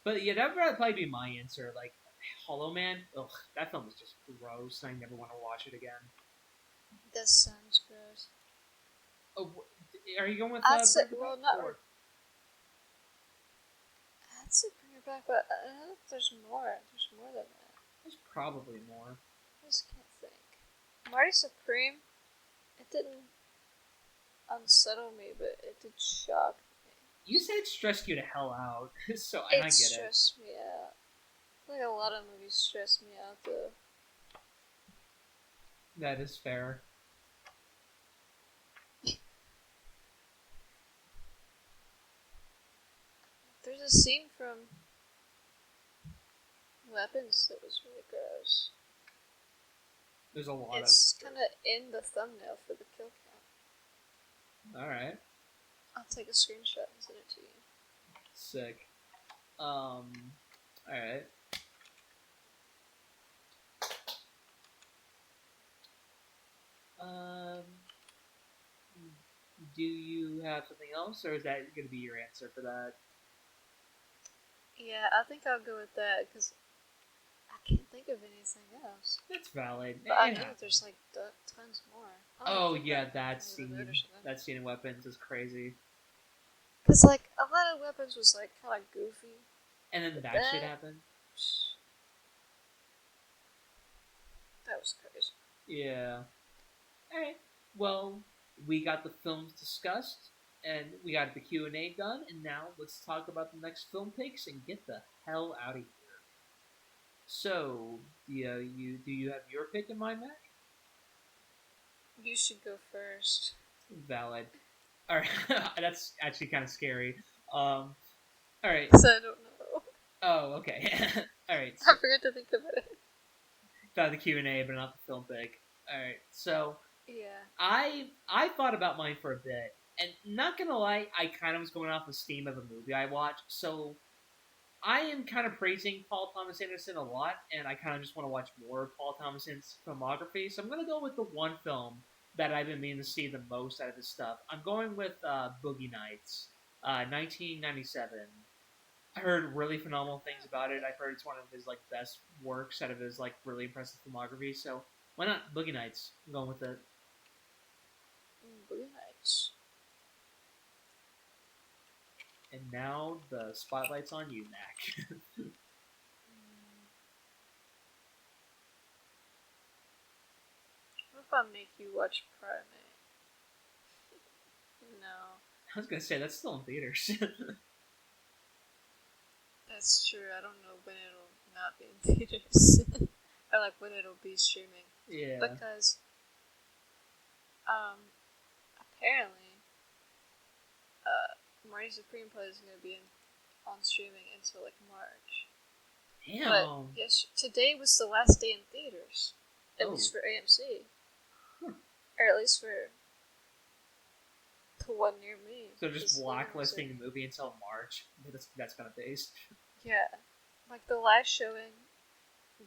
but yeah, that would probably be my answer. Like Hollow Man, ugh, that film is just gross. I never want to watch it again. That sounds gross. Oh, are you going with? I'd say, well, not. I'd say Bring Her Back, but I don't know if there's more. There's more than that. There's probably more. I just can't think. Marty Supreme, it didn't unsettle me, but it did shock me. You said it stressed you to hell out, so I get it. It stressed me out. Like a lot of movies stress me out, though. That is fair. There's a scene from Weapons that was really gross. There's a lot It's kind of in the thumbnail for the kill count. Alright. I'll take a screenshot and send it to you. Sick. All right. Um, do you have something else, or is that going to be your answer for that? Yeah, I think I'll go with that because I can't think of anything else. That's valid. But I It know that happens. there's like tons more. I don't Oh think I yeah, that mentioned the scene. or something. That scene in Weapons is crazy. Because like a lot of weapons was like kind of goofy, And then but that shit that happened. that was crazy. Yeah. All right. Well, we got the films discussed, and we got the Q&A done, and now let's talk about the next film picks and get the hell out of here. So, do you have your pick in mind, Mac? You should go first. Valid. All right. That's actually kind of scary. Um. All right. Because I don't know. Oh, okay. All right. I So, forgot to think about it. got the Q&A, but not the film pick. All right. So, Yeah. I thought about mine for a bit, and not gonna lie, I kind of was going off the steam of a movie I watched. So I am kind of praising Paul Thomas Anderson a lot, and I kind of just want to watch more of Paul Thomason's filmography. So I'm gonna go with the one film that I've been meaning to see the most out of his stuff. I'm going with Boogie Nights, 1997. I heard really phenomenal things about it. I've heard it's one of his like best works out of his like really impressive filmography. So why not Boogie Nights? I'm going with it. Blue Nights. And now the spotlight's on you, Mac. What if I make you watch Primate? No. I was gonna say that's still in theaters. That's true. I don't know when it'll not be in theaters. Or like when it'll be streaming. Yeah. Because apparently Marty Supreme Play is gonna be on streaming until like March. But Damn. yes, today was the last day in theaters. At Oh. least for AMC. Huh. Or at least for the one near me. So just 'Cause the other ones are- blacklisting the movie until March. That's kind of based. Yeah. Like the last showing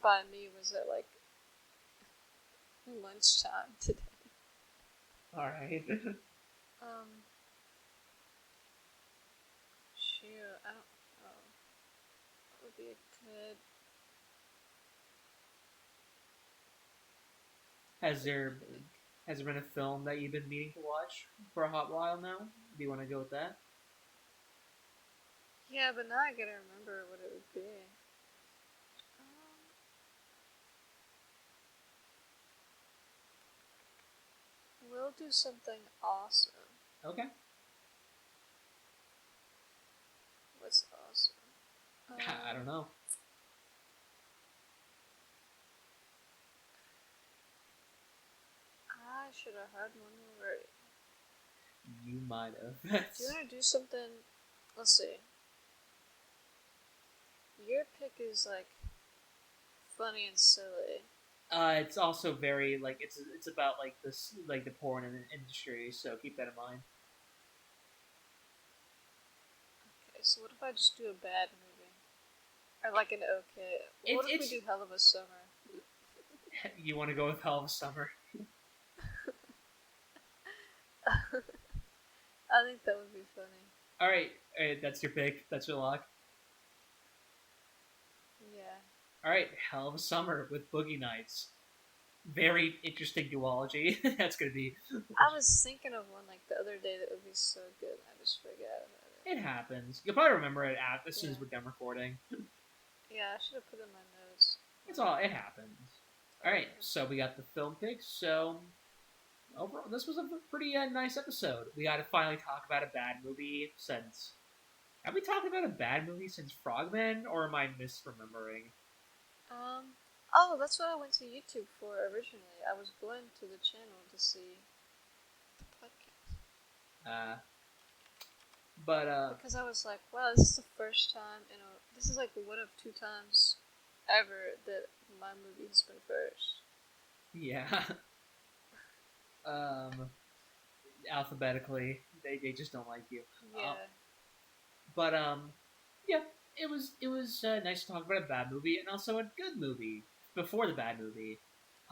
by me was at like lunchtime today. All right. Um, shoot, I don't know. What would be a good. has there has there been a film that you've been meaning to watch for a hot while now? Do you want to go with that? Yeah, but now I gotta remember what it would be. Um, we'll do something awesome. Okay. What's awesome? I don't know. I should have had one already. You might have. Do you want to do something? Let's see. Your pick is like funny and silly. It's also very like it's about like this like the porn industry, so keep that in mind. Okay, so what if I just do a bad movie? Or like an okay. What if we do Hell of a Summer? You want to go with Hell of a Summer? I think that would be funny. All right, that's your pick. That's your lock. Yeah. All right, Hell of a Summer with Boogie Nights. Very interesting duology. That's gonna be. I was thinking of one like the other day that would be so good, and I just forgot about it. It happens. You'll probably remember it as soon as Yeah. we're done recording. Yeah, I should have put it in my notes. It's all. It happens. All right, so we got the film picks. So overall, this was a pretty nice episode. We got to finally talk about a bad movie since. Have we talked about a bad movie since Frogman, or am I misremembering? Oh, that's what I went to YouTube for originally. I was going to the channel to see the podcast. Because I was like, wow, this is the first time, this is like one of two times ever that my movie has been first. Yeah. Alphabetically, they just don't like you. Yeah. But Yeah, it was nice to talk about a bad movie and also a good movie before the bad movie.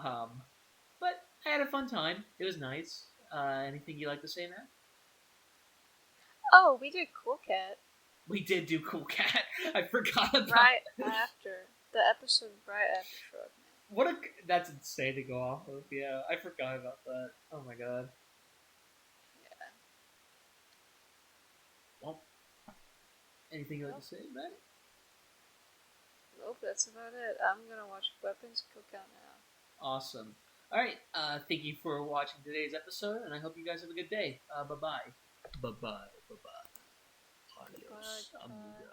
Um, but I had a fun time. It was nice. Anything you like to say, Matt? Oh, we did Cool Cat We did do Cool Cat. I forgot about right after the episode right after Frogman. what a that's insane to go off of. Yeah, I forgot about that. Oh my god. Yeah. Well, anything you like to Nope. say, Matt? Nope. That's about it. I'm gonna watch Weapons Cookout now. Awesome. All right. Thank you for watching today's episode, and I hope you guys have a good day. Bye bye. Bye bye. Bye bye. Bye. Adios, Bye. amigo.